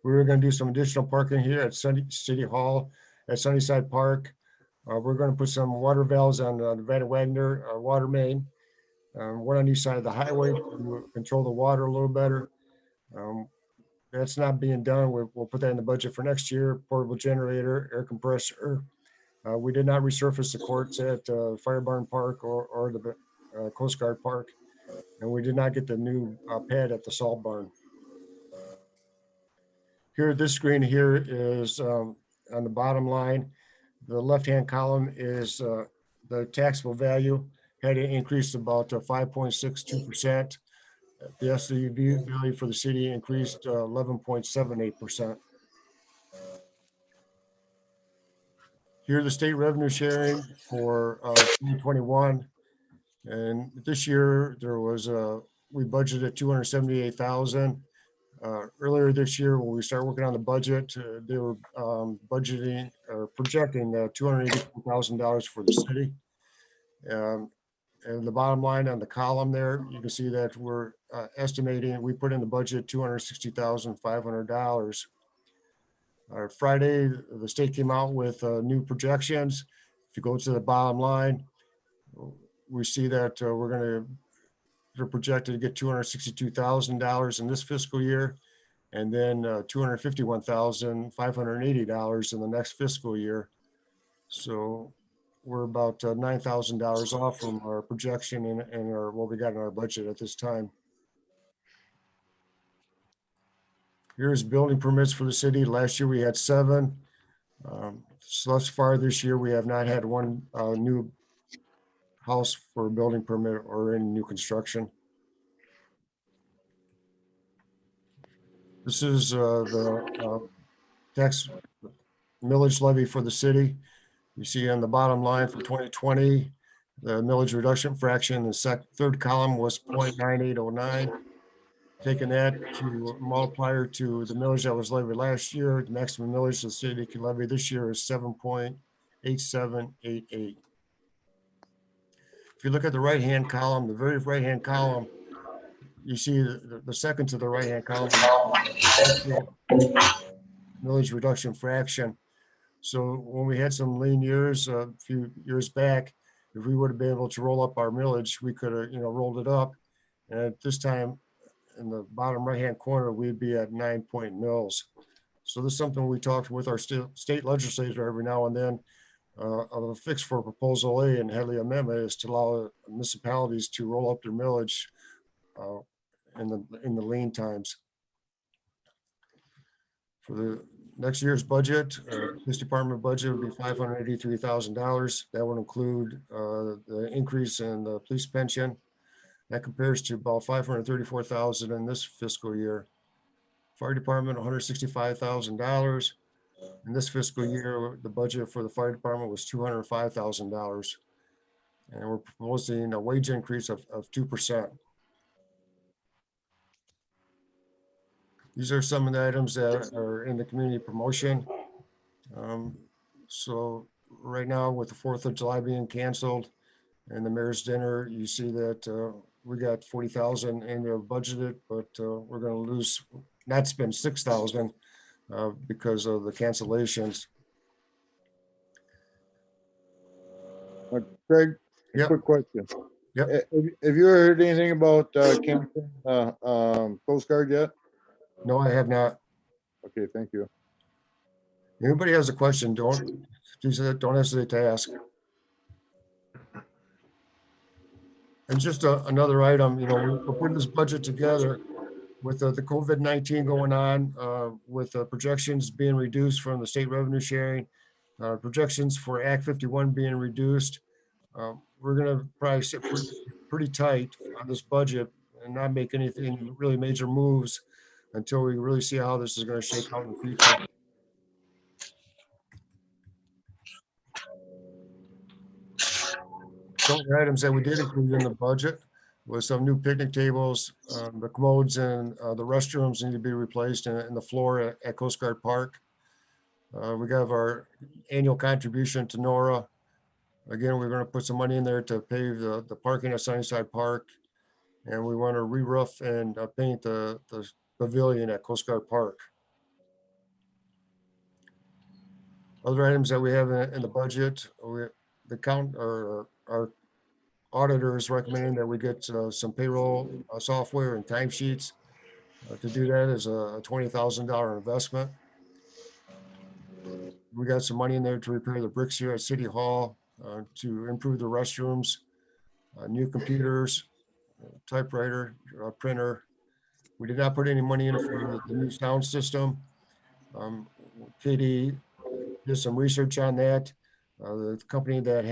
We were going to do some additional parking here at City Hall, at Sunnyside Park. We're going to put some water valves on the Van Wagner water main. One on each side of the highway to control the water a little better. That's not being done. We'll put that in the budget for next year. Portable generator, air compressor. We did not resurface the courts at Fire Barn Park or the Coast Guard Park. And we did not get the new pad at the salt barn. Here, this screen here is on the bottom line. The left-hand column is the taxable value had increased about 5.62%. The SUV value for the city increased 11.78%. Here, the state revenue sharing for 2021. And this year there was we budgeted 278,000. Earlier this year, when we started working on the budget, they were budgeting or projecting $284,000 for the city. And the bottom line on the column there, you can see that we're estimating, we put in the budget $260,500. Friday, the state came out with new projections. If you go to the bottom line, we see that they're projected to get $262,000 in this fiscal year, and then $251,580 in the next fiscal year. So we're about $9,000 off from our projection and what we got in our budget at this time. Here's building permits for the city. Last year we had 7. So thus far this year, we have not had one new house for a building permit or any new construction. This is the tax millage levy for the city. You see on the bottom line for 2020, the millage reduction fraction, the third column was 0.9809. Taking that to multiplier to the millage that was levied last year, the maximum millage the city can levy this year is 7.8788. If you look at the right-hand column, the very right-hand column, you see the second to the right-hand column, millage reduction fraction. So when we had some lean years a few years back, if we would have been able to roll up our millage, we could have, rolled it up. And at this time, in the bottom right-hand corner, we'd be at 9 point mills. So this is something we talked with our state legislator every now and then. of a fix for proposal A in Headley Amendment is to allow municipalities to roll up their millage in the lean times. For the next year's budget, this department budget would be $583,000. That would include the increase in the police pension. That compares to about $534,000 in this fiscal year. Fire department, $165,000. In this fiscal year, the budget for the fire department was $205,000. And we're proposing a wage increase of 2%. These are some of the items that are in the community promotion. So right now with the 4th of July being canceled and the mayor's dinner, you see that we got 40,000 in there budgeted, but we're going to lose, not spend 6,000 because of the cancellations. Craig, Yep. quick question. Yep. Have you heard anything about canceling Coast Guard yet? No, I have not. Okay, thank you. Anybody has a question, don't hesitate to ask. And just another item, you know, we're putting this budget together with the COVID-19 going on, with projections being reduced from the state revenue sharing, projections for Act 51 being reduced. We're going to probably sit pretty tight on this budget and not make anything really major moves until we really see how this is going to shake out in the future. Some of the items that we did include in the budget was some new picnic tables, the commodes and the restrooms need to be replaced, and the floor at Coast Guard Park. We got our annual contribution to NORA. Again, we're going to put some money in there to pave the parking at Sunnyside Park. And we want to re-roof and paint the pavilion at Coast Guard Park. Other items that we have in the budget, our auditor is recommending that we get some payroll software and timesheets. To do that is a $20,000 investment. We got some money in there to repair the bricks here at City Hall, to improve the restrooms, new computers, typewriter, printer. We did not put any money in for the new sound system. Katie did some research on that. The company that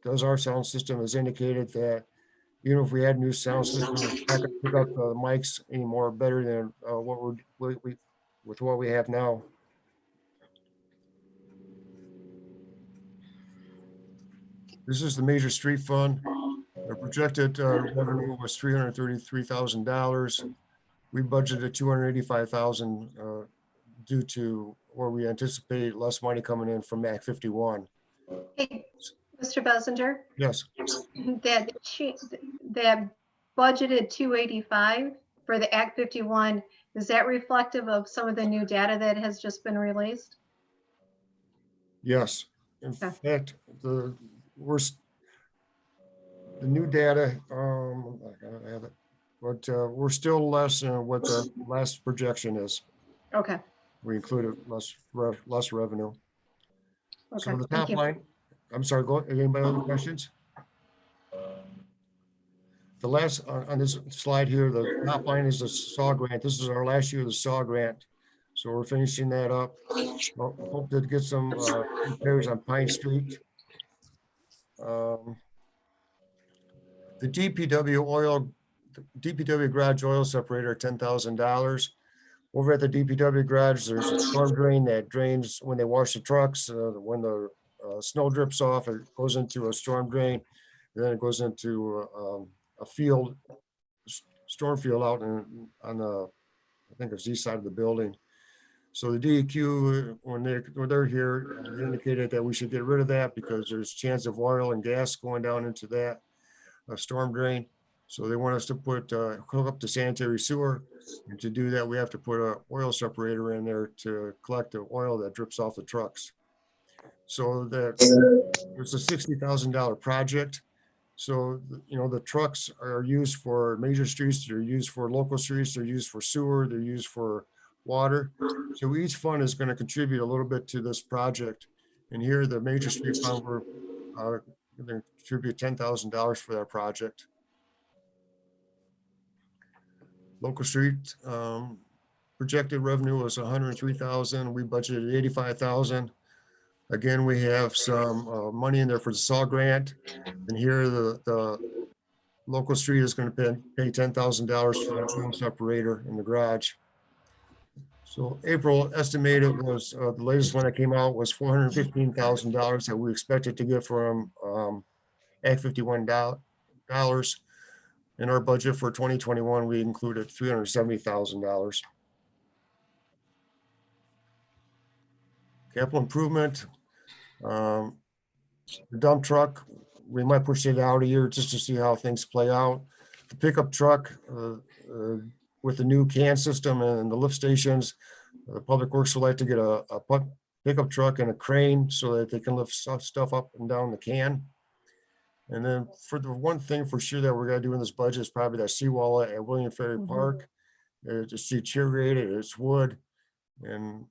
does our sound system has indicated that even if we had new sound system, it's not going to pick up the mics anymore better than with what we have now. This is the major street fund. The projected revenue was $333,000. We budgeted $285,000 due to where we anticipate less money coming in from Act 51. Hey, Mr. Bessinger, Yes. that budgeted 285 for the Act 51, is that reflective of some of the new data that has just been released? Yes. In Okay. fact, the new data, I have it, but we're still less than what the last projection is. Okay. We included less revenue. Okay. So the Thank top you. line, I'm sorry, anybody other questions? The last, on this slide here, the top line is the SAW grant. This is our last year of the SAW grant. So we're finishing that up. Hope to get some repairs on Pine Street. The DPW garage oil separator, $10,000. Over at the DPW garage, there's a storm drain that drains when they wash the trucks. When the snow drips off, it goes into a storm drain. Then it goes into a field, storm field out on the, I think it's east side of the building. So the DEQ, when they're here, they indicated that we should get rid of that because there's chance of oil and gas going down into that storm drain. So they want us to hook up the sanitary sewer. And to do that, we have to put an oil separator in there to collect the oil that drips off the trucks. So that it's a $60,000 project. So, you know, the trucks are used for major streets, they're used for local streets, they're used for sewer, they're used for water. So each fund is going to contribute a little bit to this project. And here, the major street fund, we're going to contribute $10,000 for that project. Local street, projected revenue was 103,000. We budgeted 85,000. Again, we have some money in there for the SAW grant. And here, the local street is going to pay $10,000 for the home separator in the garage. So April estimated was, the latest one that came out was $415,000 that we expected to get from Act 51 dollars. In our budget for 2021, we included $370,000. Capital improvement, the dump truck, we might push it out a year just to see how things play out. The pickup truck, with the new can system and the lift stations, the Public Works would like to get a pickup truck and a crane so that they can lift stuff up and down the can. And then for the one thing for sure that we're gonna do in this budget is probably that seawall at William Ferry Park. It's deteriorated, it's wood. And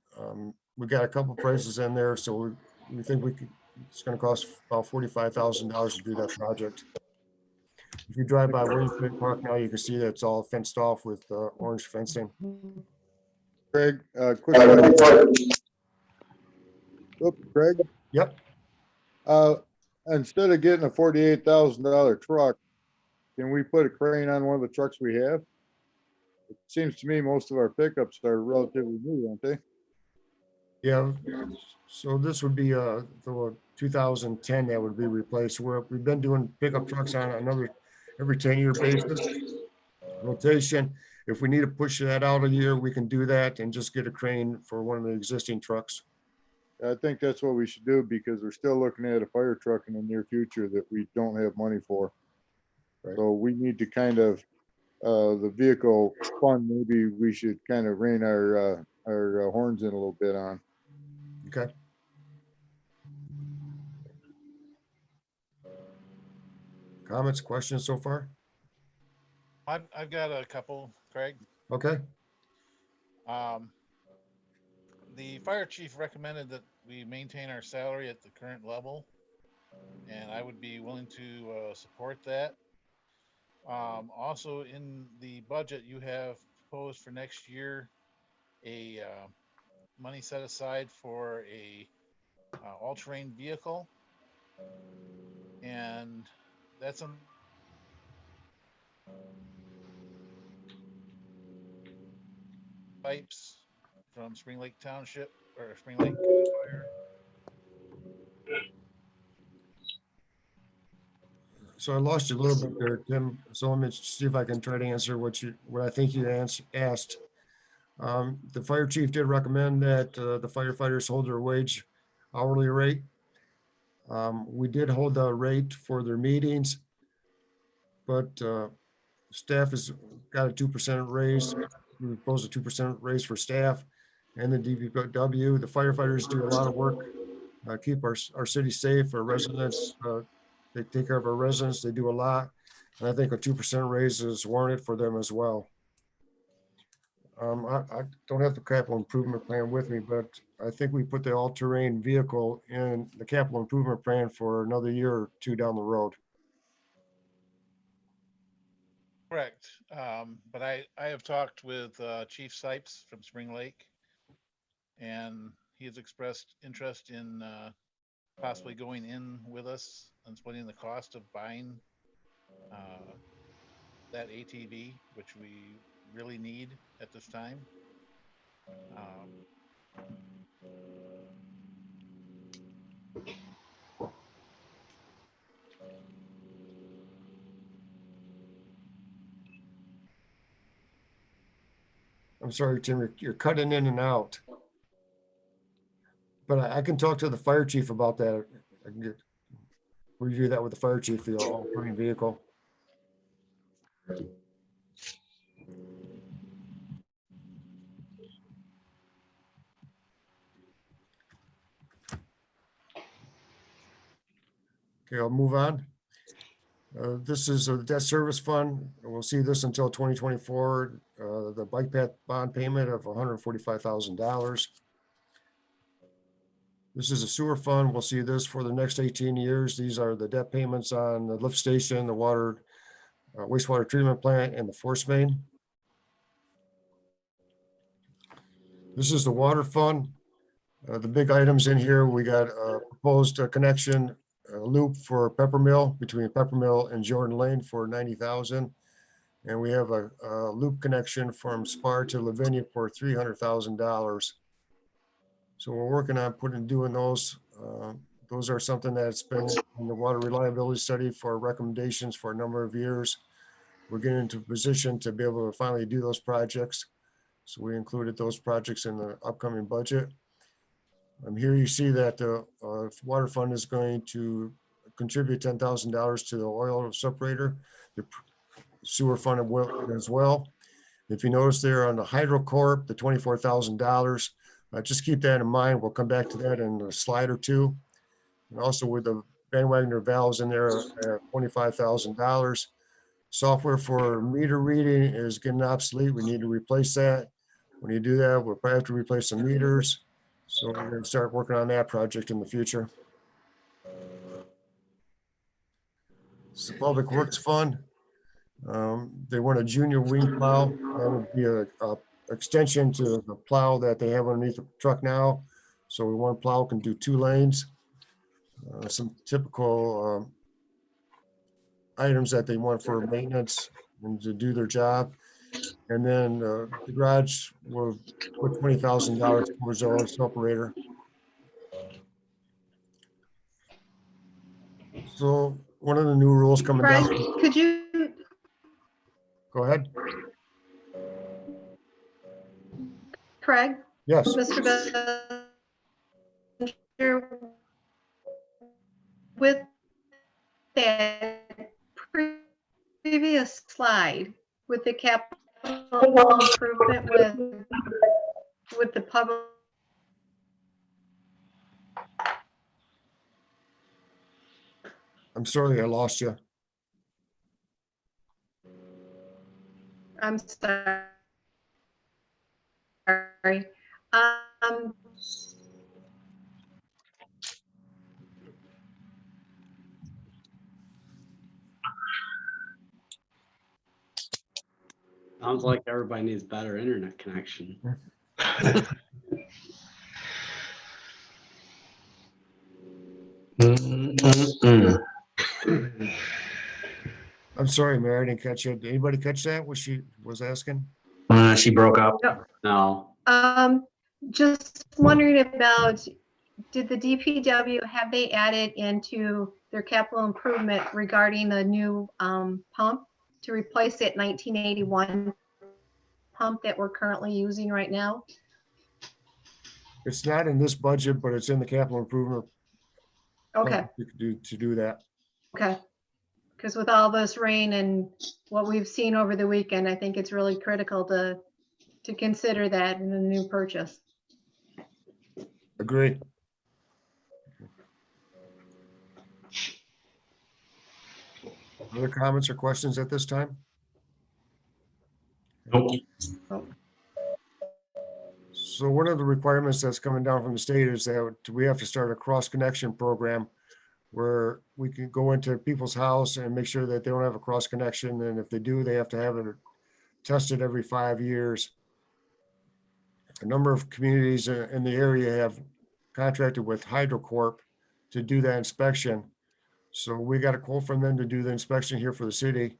we got a couple prices in there, so we think it's gonna cost about $45,000 to do that project. If you drive by William Ferry Park now, you can see that it's all fenced off with orange fencing. Craig, quick question. Oop, Craig, Yep. instead of getting a $48,000 truck, can we put a crane on one of the trucks we have? It seems to me most of our pickups are relatively new, aren't they? Yeah, so this would be the 2010 that would be replaced. We've been doing pickup trucks on another every 10-year basis rotation. If we need to push that out a year, we can do that and just get a crane for one of the existing trucks. I think that's what we should do because we're still looking at a fire truck in the near future that we don't have money for. Right. So we need to kind of, the vehicle fund, maybe we should kind of rein our horns in a little bit on. Okay. Comments, questions so far? I've got a couple, Craig. Okay. The fire chief recommended that we maintain our salary at the current level, and I would be willing to support that. Also in the budget, you have proposed for next year a money set aside for a all-terrain vehicle, and that's pipes from Spring Lake Township or Spring Lake Fire. So I lost you a little bit there, Tim. So let me see if I can try to answer what I think you asked. The fire chief did recommend that the firefighters hold their wage hourly rate. We did hold the rate for their meetings, but staff has got a 2% raise. We proposed a 2% raise for staff and the DPW. The firefighters do a lot of work, keep our city safe, our residents. They take care of our residents. They do a lot. And I think a 2% raise is warranted for them as well. I don't have the capital improvement plan with me, but I think we put the all-terrain vehicle in the capital improvement plan for another year or two down the road. Correct. But I have talked with Chief Sipes from Spring Lake, and he has expressed interest in possibly going in with us and splitting the cost of buying that ATV, which we really need at this time. I'm sorry, Tim, you're cutting in and out. But I can talk to the fire chief about that. I can review that with the fire chief, the all-terrain vehicle. Okay, I'll move on. This is a debt service fund. We'll see this until 2024. The bike path bond payment of $145,000. This is a sewer fund. We'll see this for the next 18 years. These are the debt payments on the lift station, the water, wastewater treatment plant, and the force main. This is the water fund. The big items in here, we got a proposed connection loop for Peppermill, between Peppermill and Jordan Lane for 90,000. And we have a loop connection from Spar to Lavinia for $300,000. So we're working on doing those. Those are something that's been in the water reliability study for recommendations for a number of years. We're getting into a position to be able to finally do those projects. So we included those projects in the upcoming budget. Here you see that the water fund is going to contribute $10,000 to the oil separator. The sewer fund as well. If you notice there on the HydroCorp, the $24,000, just keep that in mind. We'll come back to that in a slide or two. And also with the Van Wagner valves in there at $25,000. Software for meter reading is getting obsolete. We need to replace that. When you do that, we'll probably have to replace some meters. So we're going to start working on that project in the future. It's the Public Works Fund. They want a junior wing plow. That would be a extension to the plow that they have underneath the truck now. So one plow can do 2 lanes. Some typical items that they want for maintenance and to do their job. And then the garage will put $20,000 towards the oil separator. So one of the new rules coming Craig, down. could you, Go ahead. Craig, Yes. Mr. Bellinger, with that previous slide with the capital improvement with the public. I'm sorry, I lost you. I'm sorry. Sounds like everybody needs better internet connection. I'm sorry, Mary, I didn't catch it. Did anybody catch that? What she was asking? She broke up. No, Just wondering about, did the DPW, have they added into their capital improvement regarding the new pump to replace that 1981 pump that we're currently using right now? It's not in this budget, but it's in the capital improvement. Okay, To do that. okay. Because with all this rain and what we've seen over the weekend, I think it's really critical to consider that in a new purchase. Agree. Other comments or questions at this time? Nope. So one of the requirements that's coming down from the state is that we have to start a cross connection program where we can go into people's house and make sure that they don't have a cross connection. And if they do, they have to have it tested every 5 years. A number of communities in the area have contracted with HydroCorp to do that inspection. So we got a quote from them to do the inspection here for the city.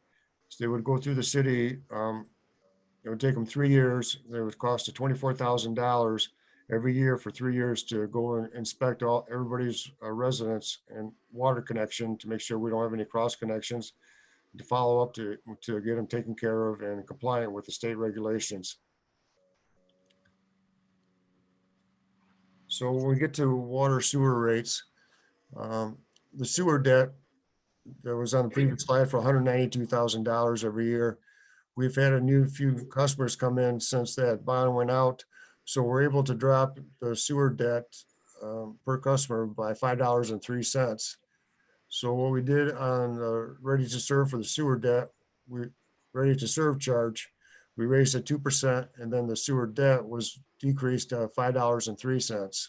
So they would go through the city. It would take them 3 years. It would cost $24,000 every year for 3 years to go and inspect everybody's residence and water connection to make sure we don't have any cross connections, to follow up to get them taken care of and compliant with the state regulations. So when we get to water sewer rates, the sewer debt that was on the previous slide for $192,000 every year. We've had a few customers come in since that bond went out. So we're able to drop the sewer debt per customer by $5.03. So what we did on the ready to serve for the sewer debt, ready to serve charge, we raised it 2%, and then the sewer debt was decreased to $5.03.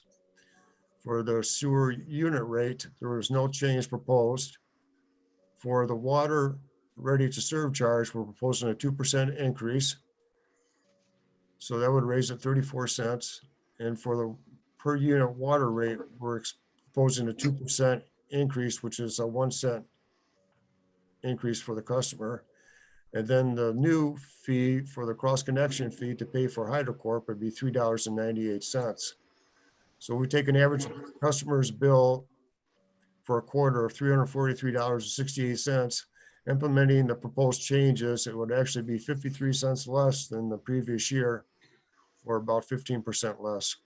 For the sewer unit rate, there was no change proposed. For the water ready to serve charge, we're proposing a 2% increase. So that would raise it 34 cents. And for the per unit water rate, we're proposing a 2% increase, which is a 1 cent increase for the customer. And then the new fee for the cross connection fee to pay for HydroCorp would be $3.98. So we take an average customer's bill for a quarter of $343.68. Implementing the proposed changes, it would actually be 53 cents less than the previous year, or about 15% less.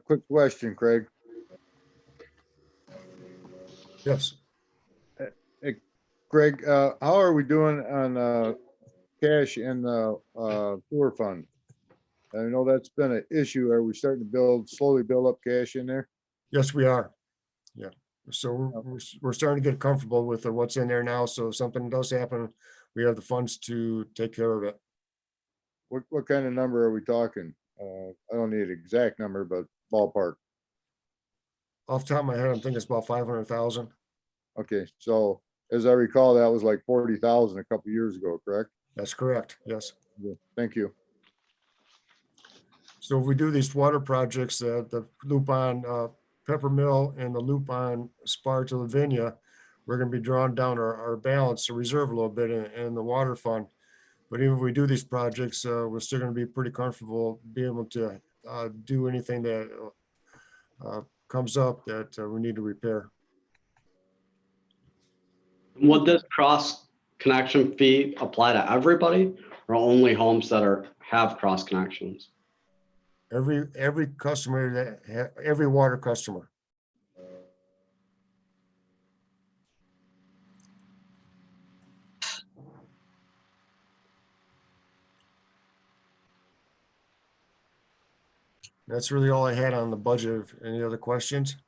Quick question, Craig. Yes. Greg, how are we doing on cash in the sewer fund? I know that's been an issue. Are we starting to slowly build up cash in there? Yes, we are. Yeah. So we're starting to get comfortable with what's in there now. So if something does happen, we have the funds to take care of it. What kind of number are we talking? I don't need an exact number, but ballpark. Off the top of my head, I'm thinking it's about 500,000. Okay, so as I recall, that was like 40,000 a couple years ago, correct? That's correct. Yes. Yeah, thank you. So if we do these water projects, the loop on Pepper Mill and the loop on Spar to Lavinia, we're going to be drawing down our balance, the reserve a little bit in the water fund. But even if we do these projects, we're still going to be pretty comfortable being able to do anything that comes up that we need to repair. Would this cross connection fee apply to everybody or only homes that have cross connections? Every customer every water customer. That's really all I had on the budget. Any other questions?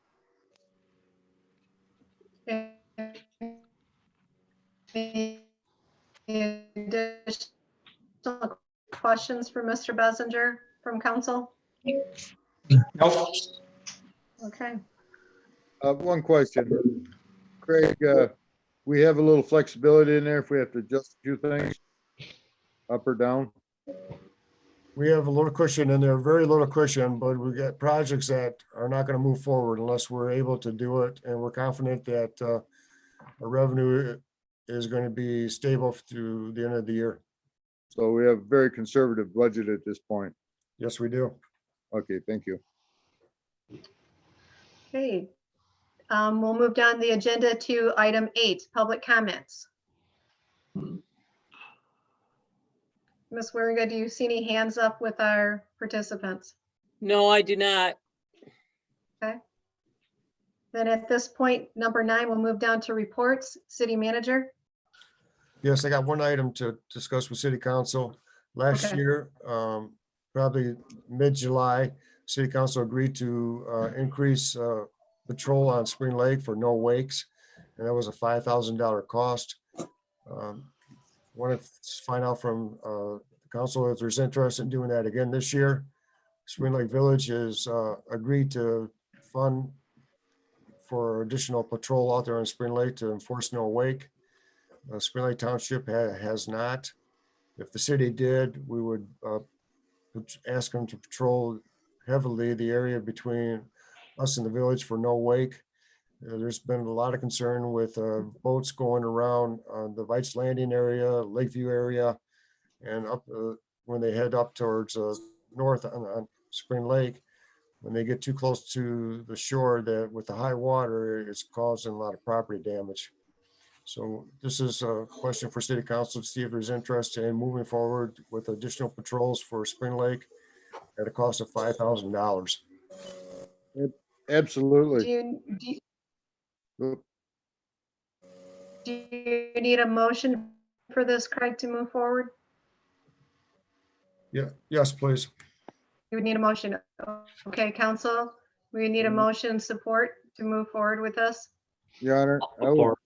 Any additional questions for Mr. Bessinger from council? Nope. Okay. One question, Craig, we have a little flexibility in there if we have to adjust a few things up or down. We have a little cushion in there, very little cushion, but we got projects that are not going to move forward unless we're able to do it. And we're confident that our revenue is going to be stable through the end of the year. So we have a very conservative budget at this point. Yes, we do. Okay, thank you. Okay. We'll move down the agenda to item 8, public comments. Ms. Wieringa, do you see any hands up with our participants? No, I do not. Okay. Then at this point, number 9, we'll move down to reports. City manager. Yes, I got one item to discuss with City Council. Last Okay. year, probably mid-July, City Council agreed to increase patrol on Spring Lake for no wakes, and that was a $5,000 cost. Want to find out from the council if there's interest in doing that again this year. Spring Lake Village has agreed to fund for additional patrol out there on Spring Lake to enforce no wake. Spring Lake Township has not. If the city did, we would ask them to patrol heavily the area between us and the village for no wake. There's been a lot of concern with boats going around the Vites Landing area, Lakeview area, and up when they head up towards north on Spring Lake. When they get too close to the shore, that with the high water, it's causing a lot of property damage. So this is a question for City Council to see if there's interest in moving forward with additional patrols for Spring Lake at a cost of $5,000. Absolutely. Do you need a motion for this, Craig, to move forward? Yeah, yes, please. You would need a motion. Okay, council, we need a motion support to move forward with this. Your Honor, Support.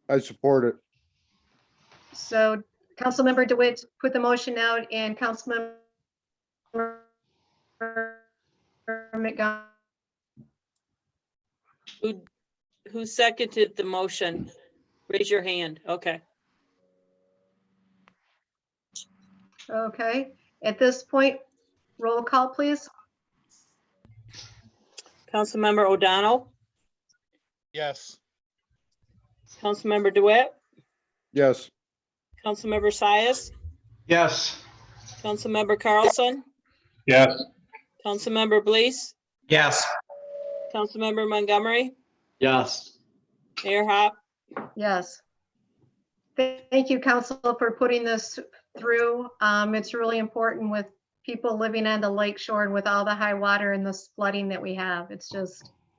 I support it. So Councilmember DeWitt put the motion out and Councilmember McGowan. Who seconded the motion? Raise your hand. Okay. Okay, at this point, roll call, please. Councilmember O'Donnell, Yes. Councilmember DeWitt, Yes. Councilmember Sias, Yes. Councilmember Carlson, Yes. Councilmember Blease, Yes. Councilmember Montgomery, Yes. Mayor Hop. Yes. Thank you, council, for putting this through. It's really important with people living on the lake shore and with all the high water and this flooding that we have. It's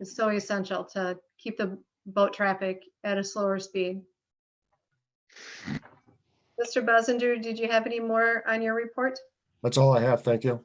so essential to keep the boat traffic at a slower speed. Mr. Bezinger, did you have any more on your report? That's all I have. Thank you.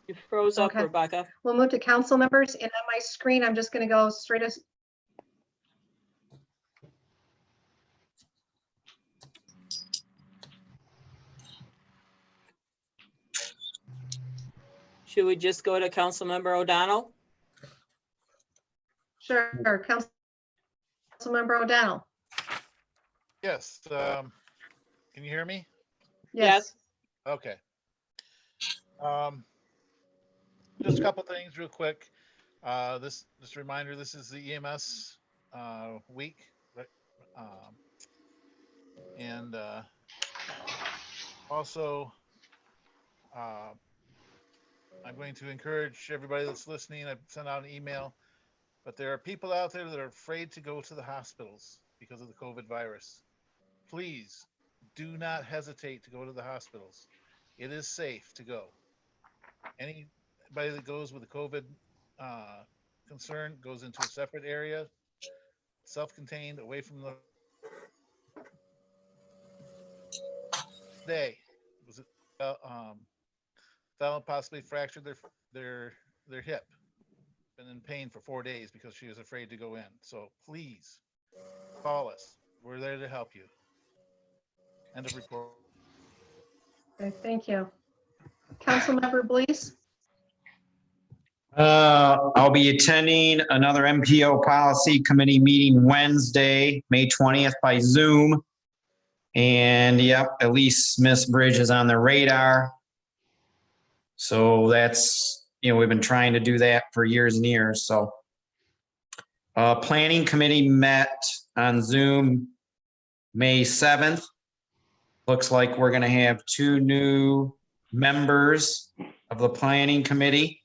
You froze up, Okay. Rebecca. We'll move to council members, and on my screen, I'm just going to go straight as. Should we just go to Councilmember O'Donnell? Sure, Councilmember O'Donnell. Yes. Can you hear me? Yes. Okay. Just a couple things real quick. This reminder, this is the EMS week, right? And also, I'm going to encourage everybody that's listening. I've sent out an email, but there are people out there that are afraid to go to the hospitals because of the COVID virus. Please do not hesitate to go to the hospitals. It is safe to go. Anybody that goes with a COVID concern goes into a separate area, self-contained, away from the day. Was it fell and possibly fractured their hip. Been in pain for 4 days because she was afraid to go in. So please call us. We're there to help you. End of report. Okay, thank you. Councilmember Blease? I'll be attending another MPO Policy Committee meeting Wednesday, May 20th by Zoom. And yep, at least Miss Bridge is on the radar. So that's, we've been trying to do that for years and years, so. Planning Committee met on Zoom May 7th. Looks like we're gonna have 2 new members of the Planning Committee,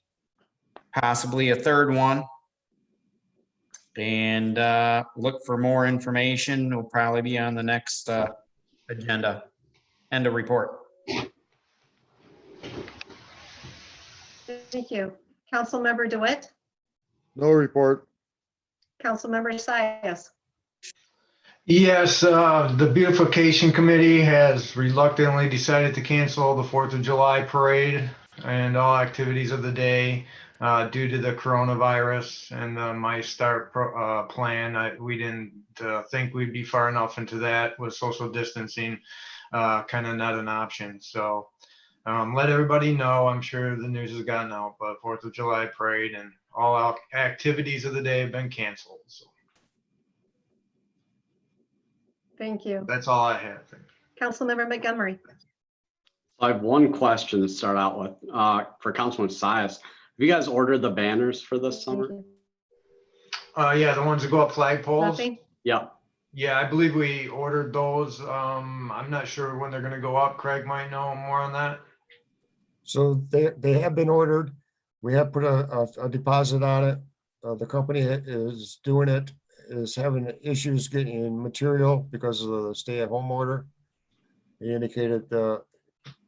possibly a 3rd one. And look for more information. It'll probably be on the next agenda. End of report. Thank you. Councilmember DeWitt? No report. Councilmember Sias? Yes, the beautification committee has reluctantly decided to cancel the 4th of July parade and all activities of the day due to the coronavirus and my start plan. We didn't think we'd be far enough into that with social distancing, kind of not an option. So let everybody know. I'm sure the news has gotten out, but 4th of July parade and all activities of the day have been canceled. So Thank you. that's all I have. Councilmember Montgomery? I have one question to start out with for Councilman Sias. Have you guys ordered the banners for this Thank summer? you. Yeah, the ones that go up flagpoles. Nothing? Yeah. Yeah, I believe we ordered those. I'm not sure when they're gonna go up. Craig might know more on that. So they have been ordered. We have put a deposit on it. The company is doing it, is having issues getting material because of the stay-at-home order. He indicated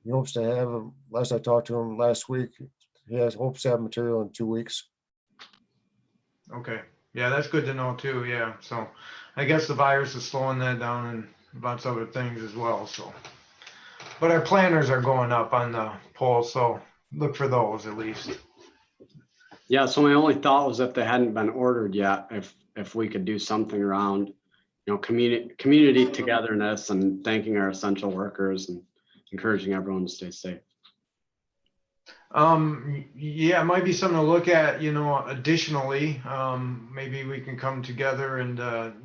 he hopes to have, last I talked to him last week, he hopes to have material in 2 weeks. Okay, yeah, that's good to know too. Yeah, so I guess the virus is slowing that down and lots of other things as well. So But our planners are going up on the poll, so look for those at least. Yeah, so my only thought was if they hadn't been ordered yet, if we could do something around, community togetherness and thanking our essential workers and encouraging everyone to stay safe. Yeah, it might be something to look at, additionally. Maybe we can come together and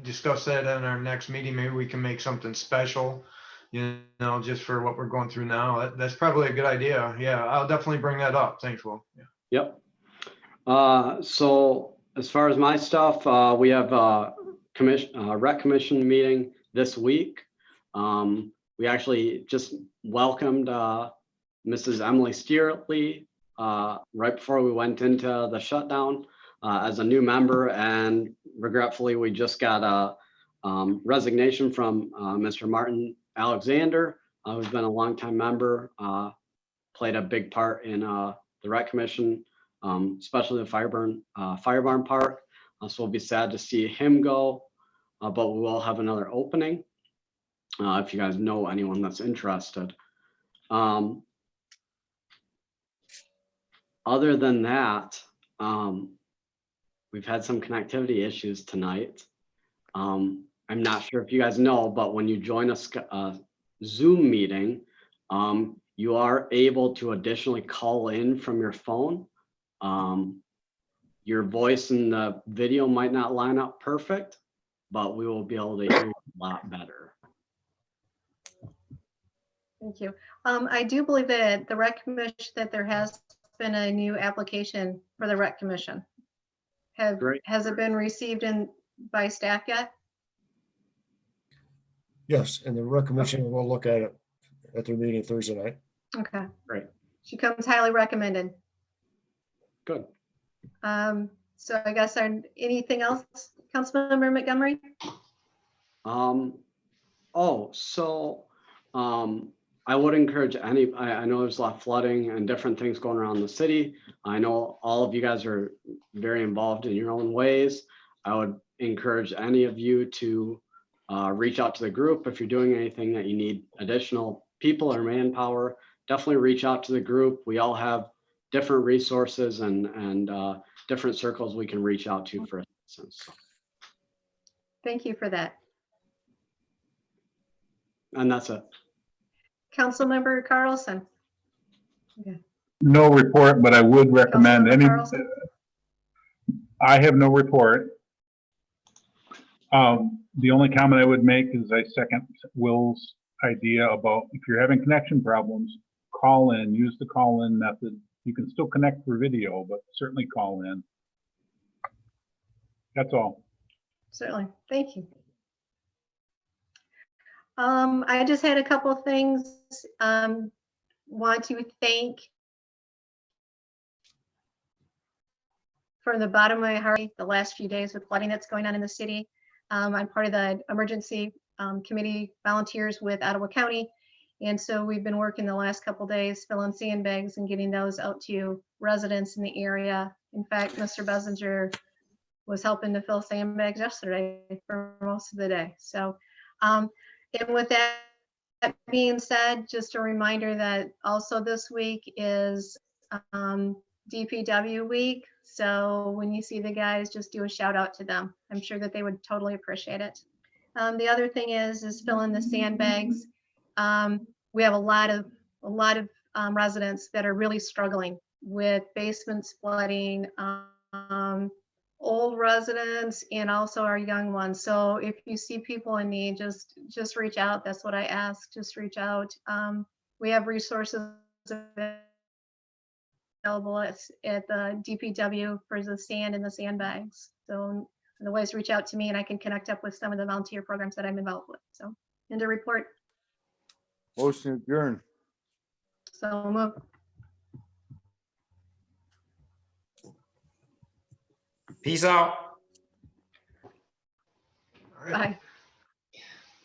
discuss that in our next meeting. Maybe we can make something special, just for what we're going through now. That's probably a good idea. Yeah, I'll definitely bring that up. Thanks, Will. Yeah. Yep. So as far as my stuff, we have a rec commission meeting this week. We actually just welcomed Mrs. Emily Steerley right before we went into the shutdown as a new member, and regretfully we just got a resignation from Mr. Martin Alexander, who's been a longtime member, played a big part in the rec commission, especially the Fire Barn Park. So we'll be sad to see him go, but we will have another opening if you guys know anyone that's interested. Other than that, we've had some connectivity issues tonight. I'm not sure if you guys know, but when you join a Zoom meeting, you are able to additionally call in from your phone. Your voice and the video might not line up perfect, but we will be able to hear you a lot better. Thank you. I do believe that the rec commission, that there has been a new application for the rec commission. Great. Has it been received by staff yet? Yes, and the rec commission will look at it at their meeting Thursday night. Okay. Great. She comes highly recommended. Good. So I guess anything else, Councilmember Montgomery? I would encourage I know there's a lot of flooding and different things going around the city. I know all of you guys are very involved in your own ways. I would encourage any of you to reach out to the group if you're doing anything that you need additional people or manpower. Definitely reach out to the group. We all have different resources and different circles we can reach out to for assistance. Thank you for that. And that's it. Councilmember Carlson. No report, but I would recommend Councilmember any. Carlson? I have no report. The only comment I would make is I second Will's idea about if you're having connection problems, call in, use the call in method. You can still connect for video, but certainly call in. That's all. Certainly. Thank you. I just had a couple of things. Want to thank from the bottom of my heart the last few days with flooding that's going on in the city. I'm part of the emergency committee volunteers with Ottawa County. And so we've been working the last couple of days filling sandbags and getting those out to residents in the area. In fact, Mr. Bessinger was helping to fill sandbags yesterday for most of the day. So, and with that being said, just a reminder that also this week is DPW week. So when you see the guys, just do a shout out to them. I'm sure that they would totally appreciate it. The other thing is filling the sandbags. We have a lot of residents that are really struggling with basements flooding, old residents, and also our young ones. So if you see people in need, just reach out. That's what I ask. Just reach out. We have resources available at the DPW for the sand and the sandbags. So otherwise, reach out to me and I can connect up with some of the volunteer programs that I'm involved with. So, end of report. Motion adjourned. So move. Peace out. All right. Bye.